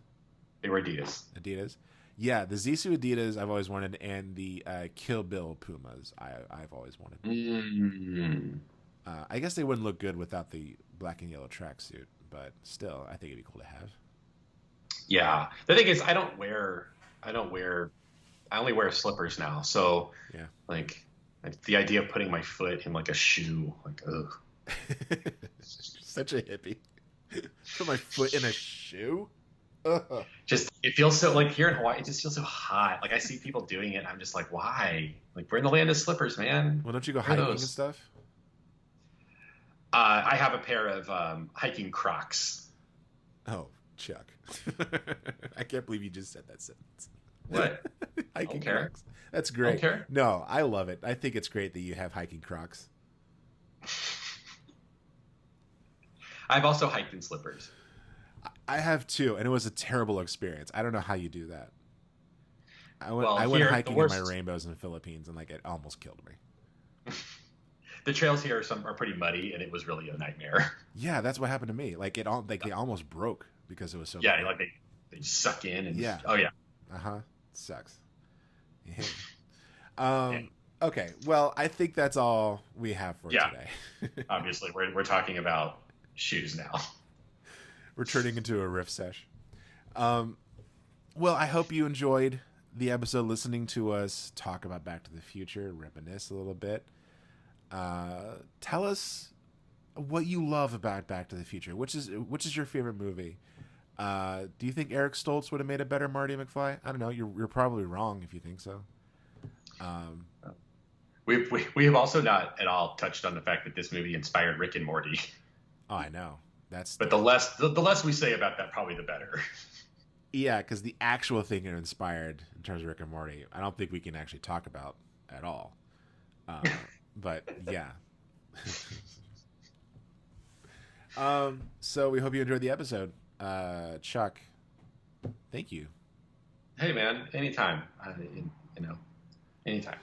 They were Adidas. Adidas. Yeah, the Zissou Adidas I've always wanted, and the Kill Bill Pumas I've always wanted. Mm. I guess they wouldn't look good without the black and yellow tracksuit, but still, I think it'd be cool to have. Yeah. The thing is, I only wear slippers now. So Yeah. like the idea of putting my foot in like a shoe, like, ugh. Such a hippie. Put my foot in a shoe? Ugh. Just, it feels so, like here in Hawaii, it just feels so hot. Like I see people doing it and I'm just like, why? Like we're in the land of slippers, man. Well, don't you go Wear hiking and those. stuff? I have a pair of hiking Crocs. Oh, Chuck. I can't believe you just said that sentence. What? Hiking Don't care. Crocs. That's great. Don't care. No, I love it. I think it's great that you have hiking Crocs. I've also hiked in slippers. I have too, and it was a terrible experience. I don't know how you do that. Well, I went here, hiking the in my worst- rainbows in the Philippines, and like it almost killed me. The trails here are pretty muddy, and it was really a nightmare. Yeah, that's what happened to me. Like they almost broke because it was so. Yeah, muddy. like they suck in and Yeah. oh yeah. Sucks. Yeah. Okay. Well, I think that's all we have for Yeah. today. Obviously, we're talking about shoes now. We're turning into a riff sesh. Well, I hope you enjoyed the episode listening to us talk about Back to the Future, reminisce a little bit. Tell us what you love about Back to the Future. Which is your favorite movie? Do you think Eric Stoltz would have made a better Marty McFly? I don't know. You're probably wrong if you think so. We have also not at all touched on the fact that this movie inspired Rick and Morty. Oh, I know. But the less we say about that, probably the better. Yeah, because the actual thing it inspired in terms of Rick and Morty, I don't think we can actually talk about at all. But yeah. So we hope you enjoyed the episode. Chuck, thank you. Hey man, anytime. Anytime.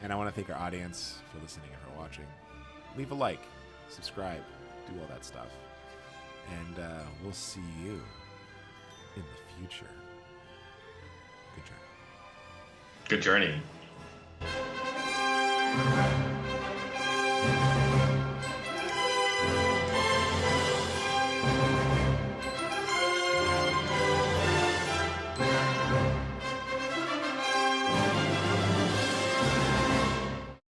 And I want to thank our audience for listening and for watching. Leave a like, subscribe, do all that stuff. And we'll see you in the future. Good journey. Good journey.